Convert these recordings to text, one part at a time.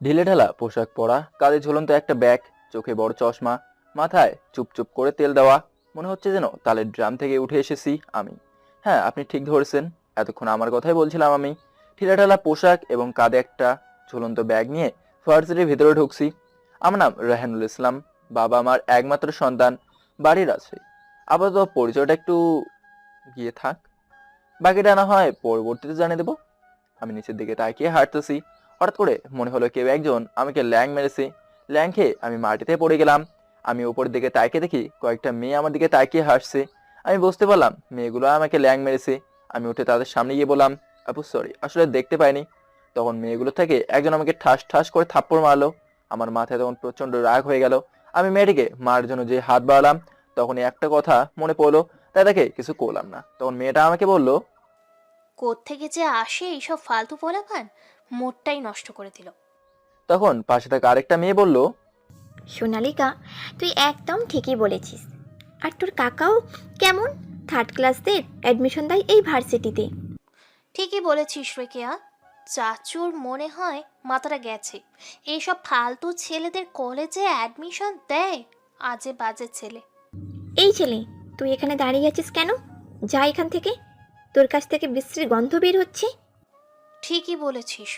ঢিলেঢালা পোশাক পরা, কাঁধে ঝুলন্ত একটা ব্যাগ, চোখে বড় চশমা, মাথায় চুপচুপ করে তেল দেওয়া, মনে হচ্ছে যেন তালের ড্রাম থেকে উঠে এসেছি আমি। হ্যাঁ, আপনি ঠিক ধরেছেন, এতক্ষণ আমার কথাই বলছিলাম আমি। ঢিলেঢালা পোশাক এবং কাঁধে একটা ঝুলন্ত ব্যাগ নিয়ে ভার্সিটির ভিতরে ঢুকছি। আমার নাম রায়হানুল ইসলাম, বাবা আমার একমাত্র সন্তান, বাড়ির আছে। আপাতত পরিচয়টা একটু গিয়ে থাক, বাকিটা না হয় পরবর্তীতে জানিয়ে দেবো। আমি নিচের দিকে তাকিয়ে হাঁটতেছি। হঠাৎ করে মনে হলো কেউ একজন আমাকে ল্যাং মেরেছে। ল্যাং খেয়ে আমি মাটিতে পড়ে গেলাম। আমি উপরের দিকে তাকিয়ে দেখি কয়েকটা মেয়ে আমার দিকে তাকিয়ে হাসছে। আমি বুঝতে পারলাম মেয়েগুলো আমাকে ল্যাং মেরেছে। আমি উঠে তাদের সামনে গিয়ে বললাম, আপু সরি, আসলে দেখতে পাইনি। তখন মেয়েগুলো থেকে একজন আমাকে ঠাস ঠাস করে থাপ্পড় মারলো। আমার মাথায় তখন প্রচন্ড রাগ হয়ে গেল। আমি মেয়েটিকে মারার জন্য যে হাত বাড়ালাম, তখনই একটা কথা মনে পড়লো, তাই তাকে কিছু করলাম না। তখন মেয়েটা আমাকে বলল, কোত্থেকে যে আসে এইসব ফালতু পোলাপান, মোটটাই নষ্ট করে দিল। তখন পাশে থাকা আরেকটা মেয়ে বলল, সোনালিকা, তুই একদম ঠিকই বলেছিস। আর তোর কাকাও কেমন, থার্ড ক্লাসদের অ্যাডমিশন দেয় এই ভার্সিটিতে। ঠিকই বলেছিস রে কেয়া, চাচুর মনে হয় মাথাটা গেছে। এইসব ফালতু ছেলেদের কলেজে অ্যাডমিশন দেয়, আজে বাজে ছেলে। এই ছেলে, তুই এখানে দাঁড়িয়ে আছিস কেন? যা এখান থেকে, তোর কাছ থেকে বিশ্রীর গন্ধ বের হচ্ছে। ঠিকই বলেছিস।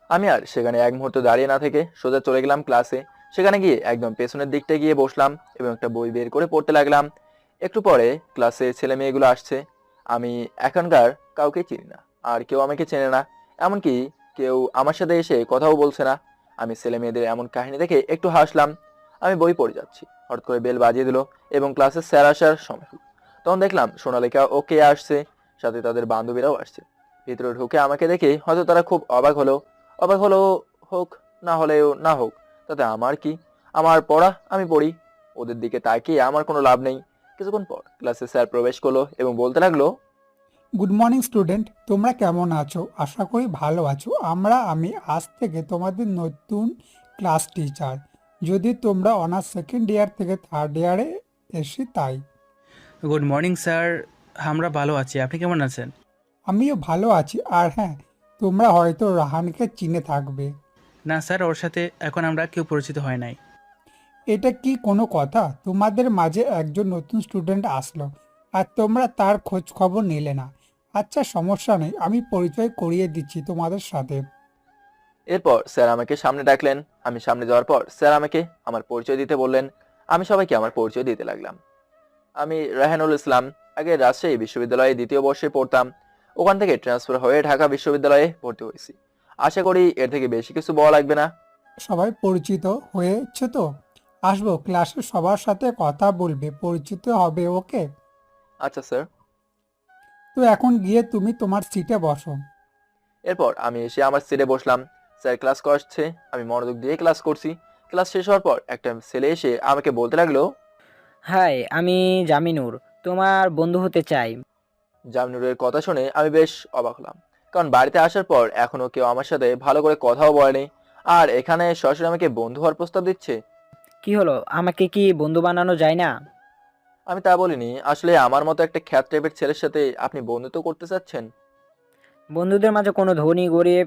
আমি আর সেখানে এক মুহূর্ত দাঁড়িয়ে না থেকে সোজা চলে গেলাম ক্লাসে। সেখানে গিয়ে একদম পেছনের দিকটায় গিয়ে বসলাম এবং একটা বই বের করে পড়তে লাগলাম। একটু পরে ক্লাসে ছেলে মেয়েগুলো আসছে। আমি এখনকার কাউকে চিনি না, আর কেউ আমাকে চেনে না। এমনকি কেউ আমার সাথে এসে কথাও বলছে না। আমি ছেলে মেয়েদের এমন কাহিনী দেখে একটু হাসলাম। আমি বই পড়ে যাচ্ছি, হঠাৎ করে বেল বাজিয়ে দিল এবং ক্লাসের স্যার আসার সময় হলো। তখন দেখলাম সোনালিকা ও কে আসছে, সাথে তাদের বান্ধবীরাও আসছে। ভিতরে ঢুকে আমাকে দেখে হয়তো তারা খুব অবাক হলো। অবাক হলো হোক, না হলেও না হোক, তাতে আমার কি? আমার পড়া আমি পড়ি, ওদের দিকে তাকিয়ে আমার কোনো লাভ নেই। কিছুক্ষণ পর ক্লাসে স্যার প্রবেশ করলো এবং বলতে লাগলো, গুড মর্নিং স্টুডেন্ট, তোমরা কেমন আছো? আশা করি ভালো আছো। আমি আজ থেকে তোমাদের নতুন ক্লাস টিচার। যদি তোমরা অনার্স সেকেন্ড ইয়ার থেকে থার্ড ইয়ারে এসে তাই। Good morning sir. আমরা ভালো আছি, আপনি কেমন আছেন? আমিও ভালো আছি। আর হ্যাঁ, তোমরা হয়তো রাহানকে চিনে থাকবে। না স্যার, ওর সাথে এখন আমরা কেউ পরিচিত হয় নাই। এটা কি কোনো কথা? তোমাদের মাঝে একজন নতুন স্টুডেন্ট আসলো আর তোমরা তার খোঁজ খবর নিলে না। আচ্ছা, সমস্যা নেই, আমি পরিচয় করিয়ে দিচ্ছি তোমাদের সাথে। এরপর স্যার আমাকে সামনে ডাকলেন। আমি সামনে যাওয়ার পর স্যার আমাকে আমার পরিচয় দিতে বললেন। আমি সবাইকে আমার পরিচয় দিতে লাগলাম। আমি রায়হানুল ইসলাম, আগে রাজশাহী বিশ্ববিদ্যালয়ে দ্বিতীয় বর্ষে পড়তাম। ওখান থেকে ট্রান্সফার হয়ে ঢাকা বিশ্ববিদ্যালয়ে ভর্তি হয়েছি। আশা করি এর থেকে বেশি কিছু বলা লাগবে না। সবাই পরিচিত হয়েছে তো? আসবো, ক্লাসে সবার সাথে কথা বলবে, পরিচিত হবে, ওকে? আচ্ছা স্যার। তো এখন গিয়ে তুমি তোমার সিটে বসো। এরপর আমি এসে আমার সিটে বসলাম। স্যার ক্লাস করছে, আমি মনোযোগ দিয়ে ক্লাস করছি। ক্লাস শেষ হওয়ার পর একটা ছেলে এসে আমাকে বলতে লাগলো, হাই, আমি জামিনুর, তোমার বন্ধু হতে চাই। জামিনুরের কথা শুনে আমি বেশ অবাক হলাম, কারণ বাড়িতে আসার পর এখনো কেউ আমার সাথে ভালো করে কথাও বলেনি, আর এখানে সরাসরি আমাকে বন্ধু হওয়ার প্রস্তাব দিচ্ছে। কি হলো, আমাকে কি বন্ধু বানানো যায় না? আমি তা বলিনি, আসলে আমার মতো একটা খ্যাত টাইপের ছেলের সাথে আপনি বন্ধুত্ব করতে চাচ্ছেন? বন্ধুদের মাঝে কোনো ধনী গরিব,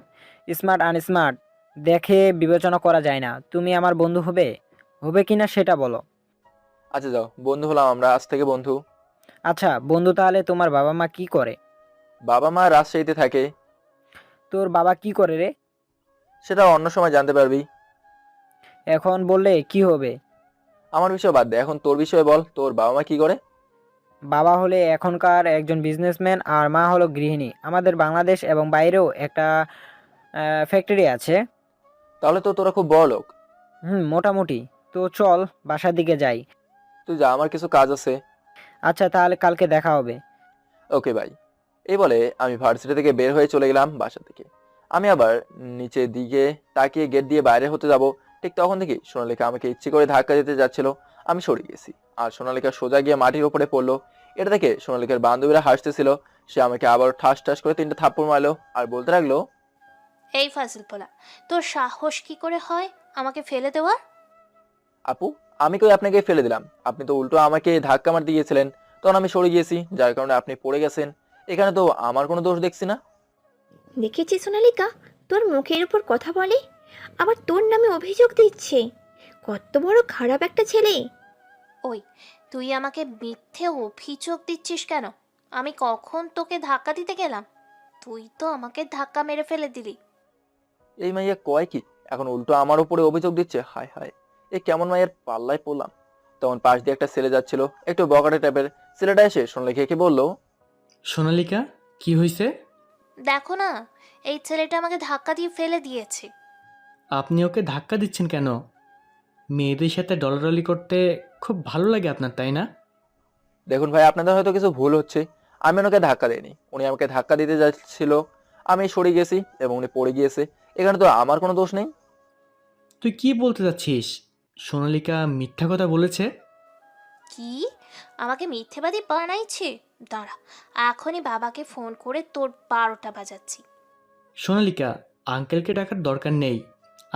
স্মার্ট আনস্মার্ট দেখে বিবেচনা করা যায় না। তুমি আমার বন্ধু হবে, হবে কি না সেটা বলো। আচ্ছা যাও, বন্ধু হলাম আমরা আজ থেকে বন্ধু। আচ্ছা বন্ধু, তাহলে তোমার বাবা মা কি করে? বাবা মা রাজশাহীতে থাকে। তোর বাবা কি করে রে? সেটা অন্য সময় জানতে পারবি। এখন বললে কি হবে? আমার বিষয় বাদ দে, এখন তোর বিষয়ে বল, তোর বাবা মা কি করে? বাবা হলে এখনকার একজন বিজনেসম্যান আর মা হলো গৃহিণী। আমাদের বাংলাদেশ এবং বাইরেও একটা ফ্যাক্টরি আছে। তাহলে তো তোরা খুব বড় লোক। মোটামুটি। তো চল বাসার দিকে যাই। তুই যা, আমার কিছু কাজ আছে। আচ্ছা তাহলে কালকে দেখা হবে। ওকে ভাই। এই বলে আমি ভার্সিটি থেকে বের হয়ে চলে গেলাম বাসা থেকে। আমি আবার নিচের দিকে তাকিয়ে গেট দিয়ে বাইরে হতে যাব, ঠিক তখন থেকে সোনালিকা আমাকে ইচ্ছে করে ধাক্কা দিতে যাচ্ছিল। আমি সরে গেছি, আর সোনালিকা সোজা গিয়ে মাটির উপরে পড়লো। এটা দেখে সোনালিকার বান্ধবীরা হাসতেছিল। সে আমাকে আবার ঠাস ঠাস করে 3টা থাপ্পড় মারলো আর বলতে লাগলো, এই ফাজিল পোলা, তোর সাহস কি করে হয় আমাকে ফেলে দেওয়ার? আপু, আমি কই আপনাকে ফেলে দিলাম? আপনি তো উল্টো আমাকে ধাক্কা মারতে গিয়েছিলেন, তখন আমি সরে গিয়েছি, যার কারণে আপনি পড়ে গেছেন। এখানে তো আমার কোনো দোষ দেখছি না। দেখেছি সোনালিকা, তোর মুখের উপর কথা বলে আবার তোর নামে অভিযোগ দিচ্ছে। কত বড় খারাপ একটা ছেলে। ওই, তুই আমাকে মিথ্যে অভিযোগ দিচ্ছিস কেন? আমি কখন তোকে ধাক্কা দিতে গেলাম? তুই তো আমাকে ধাক্কা মেরে ফেলে দিলি। এই মাইয়া কয় কি, এখন উল্টো আমার উপরে অভিযোগ দিচ্ছে? হায় হায়, এ কেমন মাইয়ের পাল্লায় পড়লাম। তখন পাশ দিয়ে একটা ছেলে যাচ্ছিল, একটু বকাটে টাইপের। ছেলেটা এসে সোনালীকে বলল, সোনালিকা, কি হয়েছে? দেখো না, এই ছেলেটা আমাকে ধাক্কা দিয়ে ফেলে দিয়েছে। আপনি ওকে ধাক্কা দিচ্ছেন কেন? মেয়েদের সাথে ডলাডলি করতে খুব ভালো লাগে আপনার, তাই না? দেখুন ভাই, আপনাদের হয়তো কিছু ভুল হচ্ছে। আমি ওনাকে ধাক্কা দিইনি, উনি আমাকে ধাক্কা দিতে যাচ্ছিল, আমি সরে গেছি এবং উনি পড়ে গিয়েছে। এখানে তো আমার কোনো দোষ নেই। তুই কি বলতে চাচ্ছিস? সোনালিকা মিথ্যা কথা বলেছে? কি? আমাকে মিথ্যেবাদী বানাইছে? দাঁড়া, এখনই বাবাকে ফোন করে তোর 12টা বাজাচ্ছি। সোনালিকা, আঙ্কেলকে ডাকার দরকার নেই,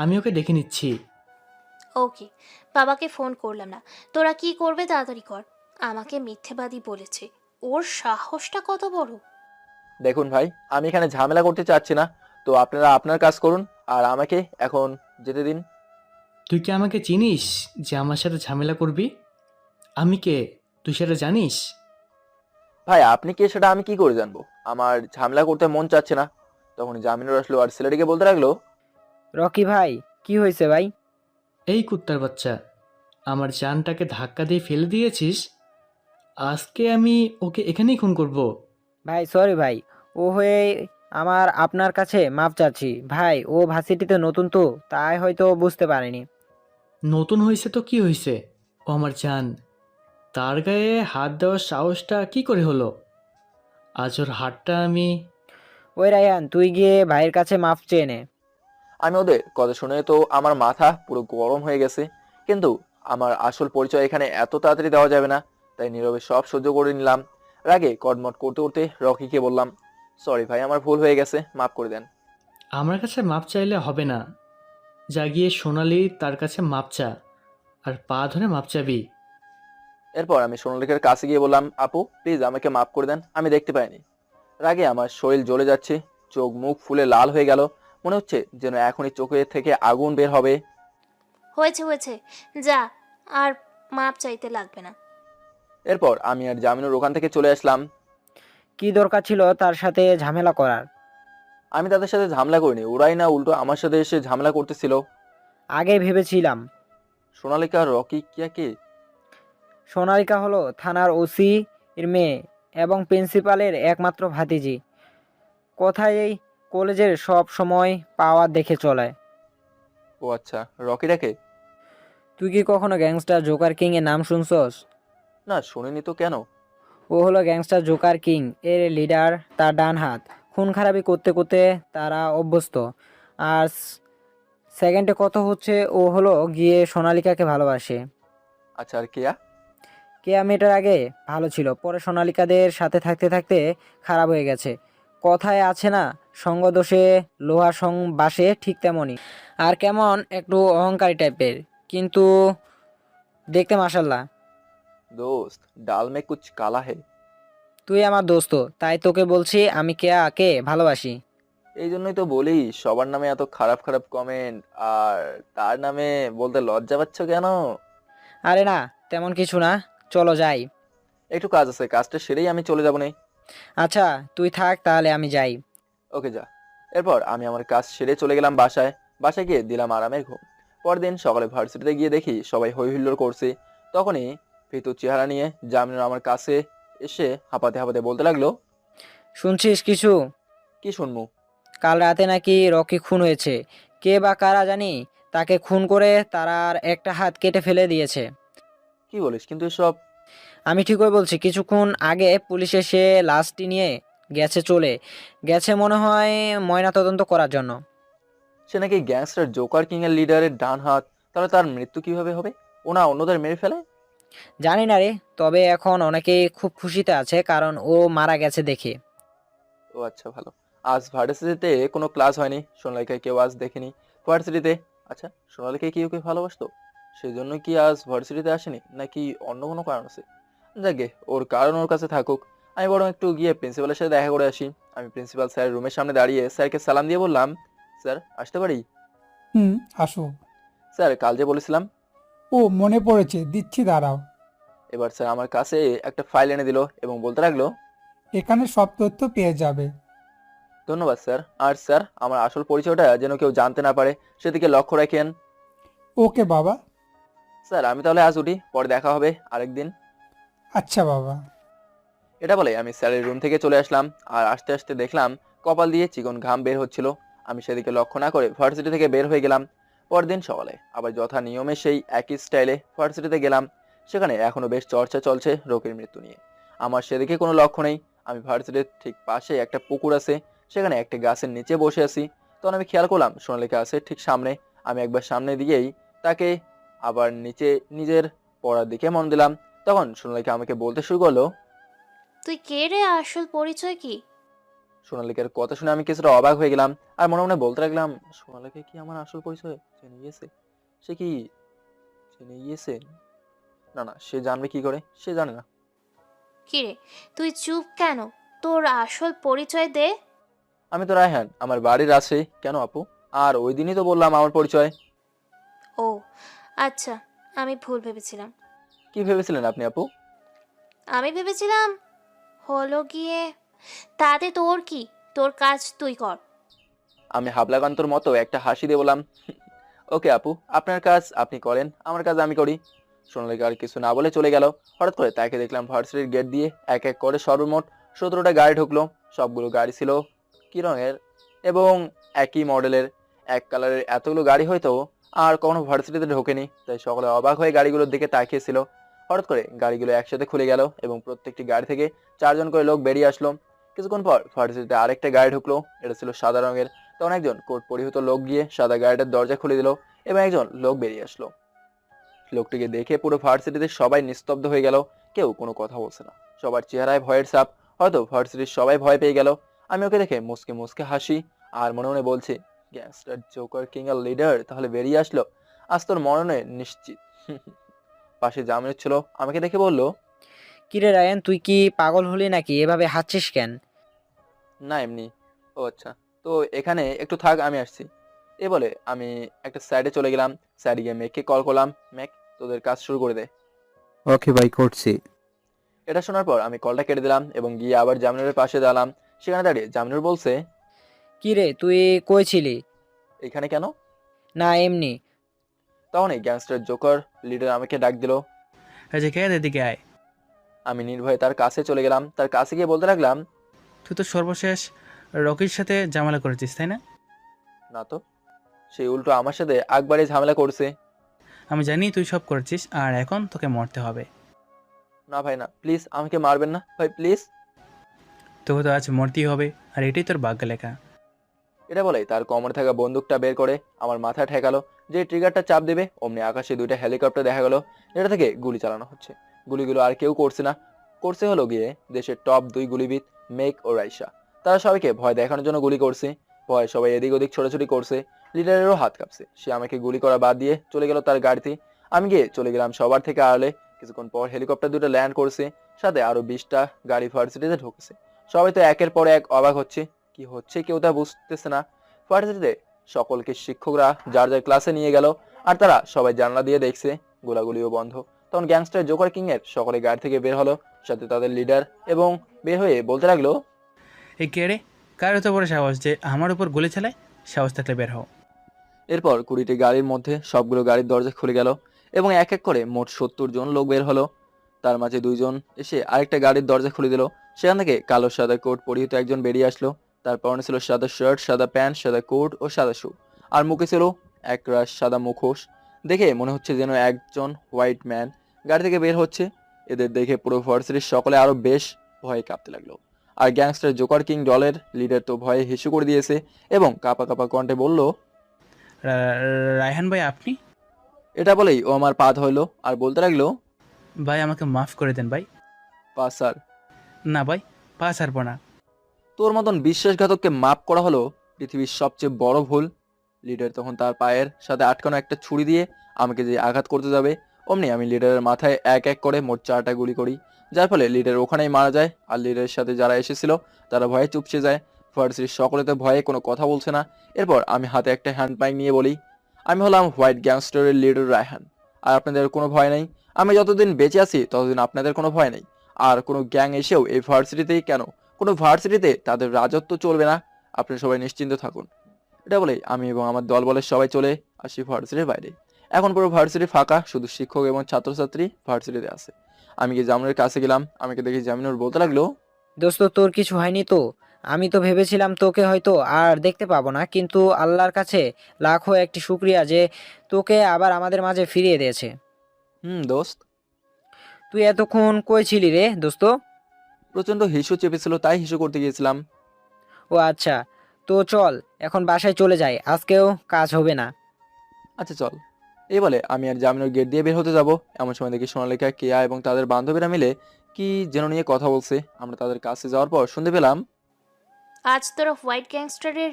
আমি ওকে দেখে নিচ্ছি। ওকে, বাবাকে ফোন করলাম না। তোরা কি করবে তাড়াতাড়ি কর। আমাকে মিথ্যেবাদী বলেছে। ওর সাহসটা কত বড়! দেখুন ভাই, আমি এখানে ঝামেলা করতে চাচ্ছি না, তো আপনারা আপনার কাজ করুন আর আমাকে এখন যেতে দিন। তুই কি আমাকে চিনিস যে আমার সাথে ঝামেলা করবি? আমি কে তুই সেটা জানিস? ভাই আপনি কে সেটা আমি কি করে জানবো? আমার ঝামেলা করতে মন চাচ্ছে না। তখন জামিনুর আসলো আর ছেলেটিকে বলতে লাগলো, রকি ভাই, কি হয়েছে ভাই? এই কুত্তার বাচ্চা, আমার জানটাকে ধাক্কা দিয়ে ফেলে দিয়েছিস। আজকে আমি ওকে এখানেই খুন করব। ভাই সরি ভাই, ও হয়ে আপনার কাছে মাপ চাচ্ছি ভাই। ও ভার্সিটিতে নতুন তো, তাই হয়তো বুঝতে পারেনি। নতুন হয়েছে তো কি হয়েছে, ও আমার জান। তার গায়ে হাত দেওয়ার সাহসটা কি করে হলো? আজ ওর হাতটা আমি... ওই রায়ান, তুই গিয়ে ভাইয়ের কাছে মাপ চেয়ে নে। আমি ওদের কথা শুনে তো আমার মাথা পুরো গরম হয়ে গেছে, কিন্তু আমার আসল পরিচয় এখানে এত তাড়াতাড়ি দেওয়া যাবে না, তাই নীরবে সব সহ্য করে নিলাম। রাগে কটমট করতে করতে রকিকে বললাম, সরি ভাই, আমার ভুল হয়ে গেছে, মাফ করে দেন। আমার কাছে মাপ চাইলে হবে না, যা গিয়ে সোনালি তার কাছে মাপ চা, আর পা ধরে মাপ চাবি। এরপর আমি সোনালিকার কাছে গিয়ে বললাম, আপু প্লিজ আমাকে মাফ করে দেন, আমি দেখতে পাইনি। রাগে আমার শরীর জ্বলে যাচ্ছে, চোখ মুখ ফুলে লাল হয়ে গেল, মনে হচ্ছে যেন এখনই চোখে থেকে আগুন বের হবে। হয়েছে হয়েছে, যা, আর মাপ চাইতে লাগবে না। এরপর আমি আর জামিনুর ওখান থেকে চলে আসলাম। কি দরকার ছিল তার সাথে ঝামেলা করার? আমি তাদের সাথে ঝামেলা করিনি, ওরাই না উল্টো আমার সাথে এসে ঝামেলা করতেছিল। আগে ভেবেছিলাম সোনালিকা আর রকি কে? সোনালিকা হলো থানার ওসি এর মেয়ে এবং প্রিন্সিপালের একমাত্র ভাতিজি। কোথায় এই কলেজের সব সময় পাওয়ার দেখে চলে। ও আচ্ছা, রকিটা কে? তুই কি কখনো গ্যাংস্টার জোকার কিং এর নাম শুনছস? না শুনিনি তো, কেন? ও হলো গ্যাংস্টার জোকার কিং এর লিডার, তার ডান হাত। খুন খারাপি করতে করতে তারা অভ্যস্ত। আর সেকেন্ডে কত হচ্ছে, ও হলো গিয়ে সোনালিকাকে ভালোবাসে। আচ্ছা, আর কেয়া? কেয়া মেয়েটার আগে ভালো ছিল, পরে সোনালিকাদের সাথে থাকতে থাকতে খারাপ হয়ে গেছে। কথায় আছে না, সঙ্গ দোষে লোহা সং বাসে, ঠিক তেমনই। আর কেমন একটু অহংকারী টাইপের, কিন্তু দেখতে মাশাল্লাহ। দোস্ত, ডাল মে কুছ কালা হে। তুই আমার দোস্ত, তাই তোকে বলছি আমি কেয়াকে ভালোবাসি। এই জন্যই তো বলি সবার নামে এত খারাপ খারাপ কমেন্ট, আর তার নামে বলতে লজ্জা পাচ্ছ কেন? আরে না, তেমন কিছু না, চলো যাই। একটু কাজ আছে, কাজটা সেরেই আমি চলে যাবো নে। আচ্ছা তুই থাক, তাহলে আমি যাই। ওকে যা। এরপর আমি আমার কাজ সেরে চলে গেলাম বাসায়। বাসায় গিয়ে দিলাম আরামের ঘুম। পরদিন সকালে ভার্সিটিতে গিয়ে দেখি সবাই হই হুল্লোড় করছে। তখনই ফিতুর চেহারা নিয়ে জামিনুর আমার কাছে এসে হাঁপাতে হাঁপাতে বলতে লাগলো, শুনছিস কিছু? কি শুনমু? কাল রাতে নাকি রকি খুন হয়েছে। কে বা কারা জানি তাকে খুন করে তার একটা হাত কেটে ফেলে দিয়েছে। কি বলিস? কিন্তু এসব... আমি ঠিকই বলছি, কিছুক্ষণ আগে পুলিশ এসে লাশটি নিয়ে চলে গেছে মনে হয় ময়নাতদন্ত করার জন্য। সে নাকি গ্যাংস্টার জোকার কিং এর লিডারের ডান হাত, তাহলে তার মৃত্যু কিভাবে হবে? ওনা অন্যদের মেরে ফেলে? জানি না রে, তবে এখন অনেকেই খুব খুশিতে আছে কারণ ও মারা গেছে দেখে। ও আচ্ছা, ভালো। আজ ভার্সিটিতে কোনো ক্লাস হয়নি, সোনালিকায় কেউ আজ দেখেনি ভার্সিটিতে। আচ্ছা, সোনালিকায় কি ওকে ভালোবাসতো, সেই জন্য কি আজ ভার্সিটিতে আসেনি, নাকি অন্য কোনো কারণ আছে? যাকে ওর কারণ ওর কাছে থাকুক, আমি বরং একটু গিয়ে প্রিন্সিপালের সাথে দেখা করে আসি। আমি প্রিন্সিপাল স্যারের রুমের সামনে দাঁড়িয়ে স্যারকে সালাম দিয়ে বললাম, স্যার আসতে পারি? আসো। স্যার কাল যে বলেছিলাম। ও মনে পড়েছে, দিচ্ছি দাঁড়াও। এবার স্যার আমার কাছে একটা ফাইল এনে দিল এবং বলতে লাগলো, এখানে সব তথ্য পেয়ে যাবে। ধন্যবাদ স্যার। আর স্যার আমার আসল পরিচয়টা যেন কেউ জানতে না পারে সেদিকে লক্ষ্য রাখেন। ওকে বাবা। স্যার আমি তাহলে আজ উঠি, পরে দেখা হবে আরেকদিন। আচ্ছা বাবা। এটা বলে আমি স্যারের রুম থেকে চলে আসলাম। আর আস্তে আস্তে দেখলাম কপাল দিয়ে চিকন ঘাম বের হচ্ছিল। আমি সেদিকে লক্ষ্য না করে ভার্সিটি থেকে বের হয়ে গেলাম। পরদিন সকালে আবার যথা নিয়মে সেই একই স্টাইলে ভার্সিটিতে গেলাম। সেখানে এখনো বেশ চর্চা চলছে রোগীর মৃত্যু নিয়ে। আমার সেদিকে কোনো লক্ষ্য নেই। আমি ভার্সিটির ঠিক পাশে একটা পুকুর আছে, সেখানে একটা গাছের নিচে বসে আছি। তখন আমি খেয়াল করলাম সোনালিকা আছে ঠিক সামনে। আমি একবার সামনে দিয়েই তাকে আবার নিচে নিজের পড়ার দিকে মন দিলাম। তখন সোনালিকা আমাকে বলতে শুরু করলো। তুই কে রে, আসল পরিচয় কি? সোনালিকার কথা শুনে আমি কিছুটা অবাক হয়ে গেলাম। আর মনে মনে বলতে লাগলাম, সোনালিকা কি আমার আসল পরিচয় জেনে গিয়েছে? সে কি জেনে গিয়েছে? না না, সে জানবে কি করে? সে জানে না। কি রে, তুই চুপ কেন? তোর আসল পরিচয় দে। আমি তো রায়হান, আমার বাড়ির আছে। কেন আপু? আর ওই দিনই তো বললাম আমার পরিচয়। ও আচ্ছা, আমি ভুল ভেবেছিলাম। কি ভেবেছিলেন আপনি আপু? আমি ভেবেছিলাম হলো গিয়ে, তাতে তোর কি? তোর কাজ তুই কর। আমি হাবলাকান্তর মতো একটা হাসি দিয়ে বললাম, ওকে আপু, আপনার কাজ আপনি করেন, আমার কাজ আমি করি। সোনালিকা আর কিছু না বলে চলে গেল। হঠাৎ করে তাকে দেখলাম ভার্সিটির গেট দিয়ে এক এক করে সর্বমোট 17টা গাড়ি ঢুকলো। সবগুলো গাড়ি ছিল কি রঙের এবং একই মডেলের, এক কালারের। এতগুলো গাড়ি হয়তো আর কখনো ভার্সিটিতে ঢোকেনি, তাই সকলে অবাক হয়ে গাড়িগুলোর দিকে তাকিয়েছিল। হঠাৎ করে গাড়িগুলো একসাথে খুলে গেল এবং প্রত্যেকটি গাড়ি থেকে 4জন করে লোক বেরিয়ে আসলো। কিছুক্ষণ পর ভার্সিটিতে আরেকটা গাড়ি ঢুকলো। এটা ছিল সাদা রঙের। তখন একজন কোট পরিহিত লোক গিয়ে সাদা গাড়িটার দরজা খুলে দিল এবং একজন লোক বেরিয়ে আসলো। লোকটিকে দেখে পুরো ভার্সিটিতে সবাই নিস্তব্ধ হয়ে গেল। কেউ কোনো কথা বলছে না, সবার চেহারায় ভয়ের ছাপ। হয়তো ভার্সিটির সবাই ভয় পেয়ে গেল। আমি ওকে দেখে মুসকে মুসকে হাসি আর মনে মনে বলছি, গ্যাংস্টার জোকার কিং এর লিডার তাহলে বেরিয়ে আসলো, আজ তোর মরণে নিশ্চিত। পাশে জামিন ছিল, আমাকে দেখে বলল, কিরে রায়ান, তুই কি পাগল হলি নাকি? এভাবে হাঁটছিস কেন? না এমনি। ও আচ্ছা, তো এখানে একটু থাক, আমি আসছি। এ বলে আমি একটা সাইডে চলে গেলাম। সাইডে গিয়ে মেককে কল করলাম, মেক তোদের কাজ শুরু করে দে। ওকে ভাই, করছি। এটা শোনার পর আমি কলটা কেটে দিলাম এবং গিয়ে আবার জামিনুরের পাশে দাঁড়ালাম। সেখানে দাঁড়িয়ে জামিনুর বলছে, কিরে তুই কই ছিলি? এখানে কেন? না এমনি। তখনই গ্যাংস্টার জোকার লিডার আমাকে ডাক দিল। এই যে কে, এদিকে আয়। আমি নির্ভয়ে তার কাছে চলে গেলাম। তার কাছে গিয়ে বলতে লাগলাম, তুই তো সর্বশেষ রকির সাথে ঝামেলা করেছিস, তাই না? না তো, সে উল্টো আমার সাথে একবারে ঝামেলা করছে। আমি জানি তুই সব করেছিস, আর এখন তোকে মরতে হবে। না ভাই না, প্লিজ আমাকে মারবেন না ভাই, প্লিজ। তোকে তো আজ মরতেই হবে, আর এটাই তোর ভাগ্যে লেখা। এটা বলেই তার কোমরে থাকা বন্দুকটা বের করে আমার মাথায় ঠেকালো। যে ট্রিগারটা চাপ দেবে অমনি আকাশে 2টা হেলিকপ্টার দেখা গেল, যেটা থেকে গুলি চালানো হচ্ছে। গুলিগুলো আর কেউ করছে না, করছে হলো গিয়ে দেশের টপ 2 গুলিবিদ মেক ও রাইসা। তারা সবাইকে ভয় দেখানোর জন্য গুলি করছে। ভয় সবাই এদিক ওদিক ছোটাছুটি করছে। লিডারেরও হাত কাঁপছে। সে আমাকে গুলি করা বাদ দিয়ে চলে গেল তার গাড়িতে। আমি গিয়ে চলে গেলাম সবার থেকে আড়ালে। কিছুক্ষণ পর হেলিকপ্টার 2টা ল্যান্ড করছে, সাথে আরো 20টা গাড়ি ভার্সিটিতে ঢুকেছে। সবাই তো একের পর এক অবাক হচ্ছে, কি হচ্ছে কেউ তা বুঝতেছে না। ভার্সিটিতে সকলকে শিক্ষকরা যার যার ক্লাসে নিয়ে গেল, আর তারা সবাই জানলা দিয়ে দেখছে। গোলাগুলিও বন্ধ। তখন গ্যাংস্টার জোকার কিং এর সকলে গাড়ি থেকে বের হলো, সাথে তাদের লিডার, এবং বের হয়ে বলতে লাগলো, এই কে রে? কার এত বড় সাহস যে আমার উপর গুলি চালায়? সাহস থাকলে বের হও। এরপর 20টি গাড়ির মধ্যে সবগুলো গাড়ির দরজা খুলে গেল এবং এক এক করে মোট 70 জন লোক বের হলো। তার মাঝে 2জন এসে আরেকটা গাড়ির দরজা খুলে দিল। সেখান থেকে কালো সাদা কোট পরিহিত একজন বেরিয়ে আসলো। তার পরনে ছিল সাদা শার্ট, সাদা প্যান্ট, সাদা কোট ও সাদা শু, আর মুখে ছিল একরাশ সাদা মুখোশ। দেখে মনে হচ্ছে যেন একজন হোয়াইট ম্যান গাড়ি থেকে বের হচ্ছে। এদের দেখে পুরো ভার্সিটির সকলে আরো বেশ ভয়ে কাঁপতে লাগলো। আর গ্যাংস্টার জোকার কিং দলের লিডার তো ভয়ে হিসু করে দিয়েছে এবং কাঁপা কাঁপা কণ্ঠে বলল, রায়হান ভাই, আপনি? এটা বলেই ও আমার পা ধরলো আর বলতে লাগলো, ভাই আমাকে মাফ করে দেন ভাই। পা স্যার। না ভাই, পা ছাড়বো না। তোর মতন বিশ্বাসঘাতককে মাপ করা হলো পৃথিবীর সবচেয়ে বড় ভুল। লিডার তখন তার পায়ের সাথে আটকানো একটা ছুরি দিয়ে আমাকে যে আঘাত করতে যাবে, অমনি আমি লিডারের মাথায় এক এক করে মোট 4টা গুলি করি। যার ফলে লিডার ওখানেই মারা যায়। আর লিডারের সাথে যারা এসেছিল তারা ভয়ে চুপসে যায়। ভার্সিটির সকলেতে ভয়ে কোনো কথা বলছে না। এরপর আমি হাতে একটা হ্যান্ড মাইক নিয়ে বলি, আমি হলাম হোয়াইট গ্যাংস্টারের লিডার রায়হান। আর আপনাদের কোনো ভয় নেই। আমি যতদিন বেঁচে আছি ততদিন আপনাদের কোনো ভয় নেই। আর কোনো গ্যাং এসেও এই ভার্সিটিতেই কেন, কোনো ভার্সিটিতে তাদের রাজত্ব চলবে না। আপনি সবাই নিশ্চিন্ত থাকুন। এটা বলেই আমি এবং আমার দলবলের সবাই চলে আসি ভার্সিটির বাইরে। এখন পুরো ভার্সিটি ফাঁকা, শুধু শিক্ষক এবং ছাত্রছাত্রী ভার্সিটিতে আছে। আমি কি জামিনের কাছে গেলাম, আমাকে দেখে জামিনুর বলতে লাগলো, দোস্ত তোর কিছু হয়নি তো? আমি তো ভেবেছিলাম তোকে হয়তো আর দেখতে পাবো না, কিন্তু আল্লাহর কাছে লাখো একটি শুক্রিয়া যে তোকে আবার আমাদের মাঝে ফিরিয়ে দিয়েছে। দোস্ত। তুই এতক্ষণ কই ছিলি রে দোস্ত? প্রচন্ড হিসু চেপেছিল, তাই হিসু করতে গিয়েছিলাম। ও আচ্ছা, তো চল এখন বাসায় চলে যাই, আজকেও কাজ হবে না। আচ্ছা চল। এই বলে আমি আর জামিনুর গেট দিয়ে বের হতে যাব। এমন সময় দেখি সোনালিকা, কেয়া এবং তাদের বান্ধবীরা মিলে কি যেন নিয়ে কথা বলছে। আমরা তাদের কাছে যাওয়ার পর শুনতে পেলাম, আজ তোরা হোয়াইট গ্যাংস্টারের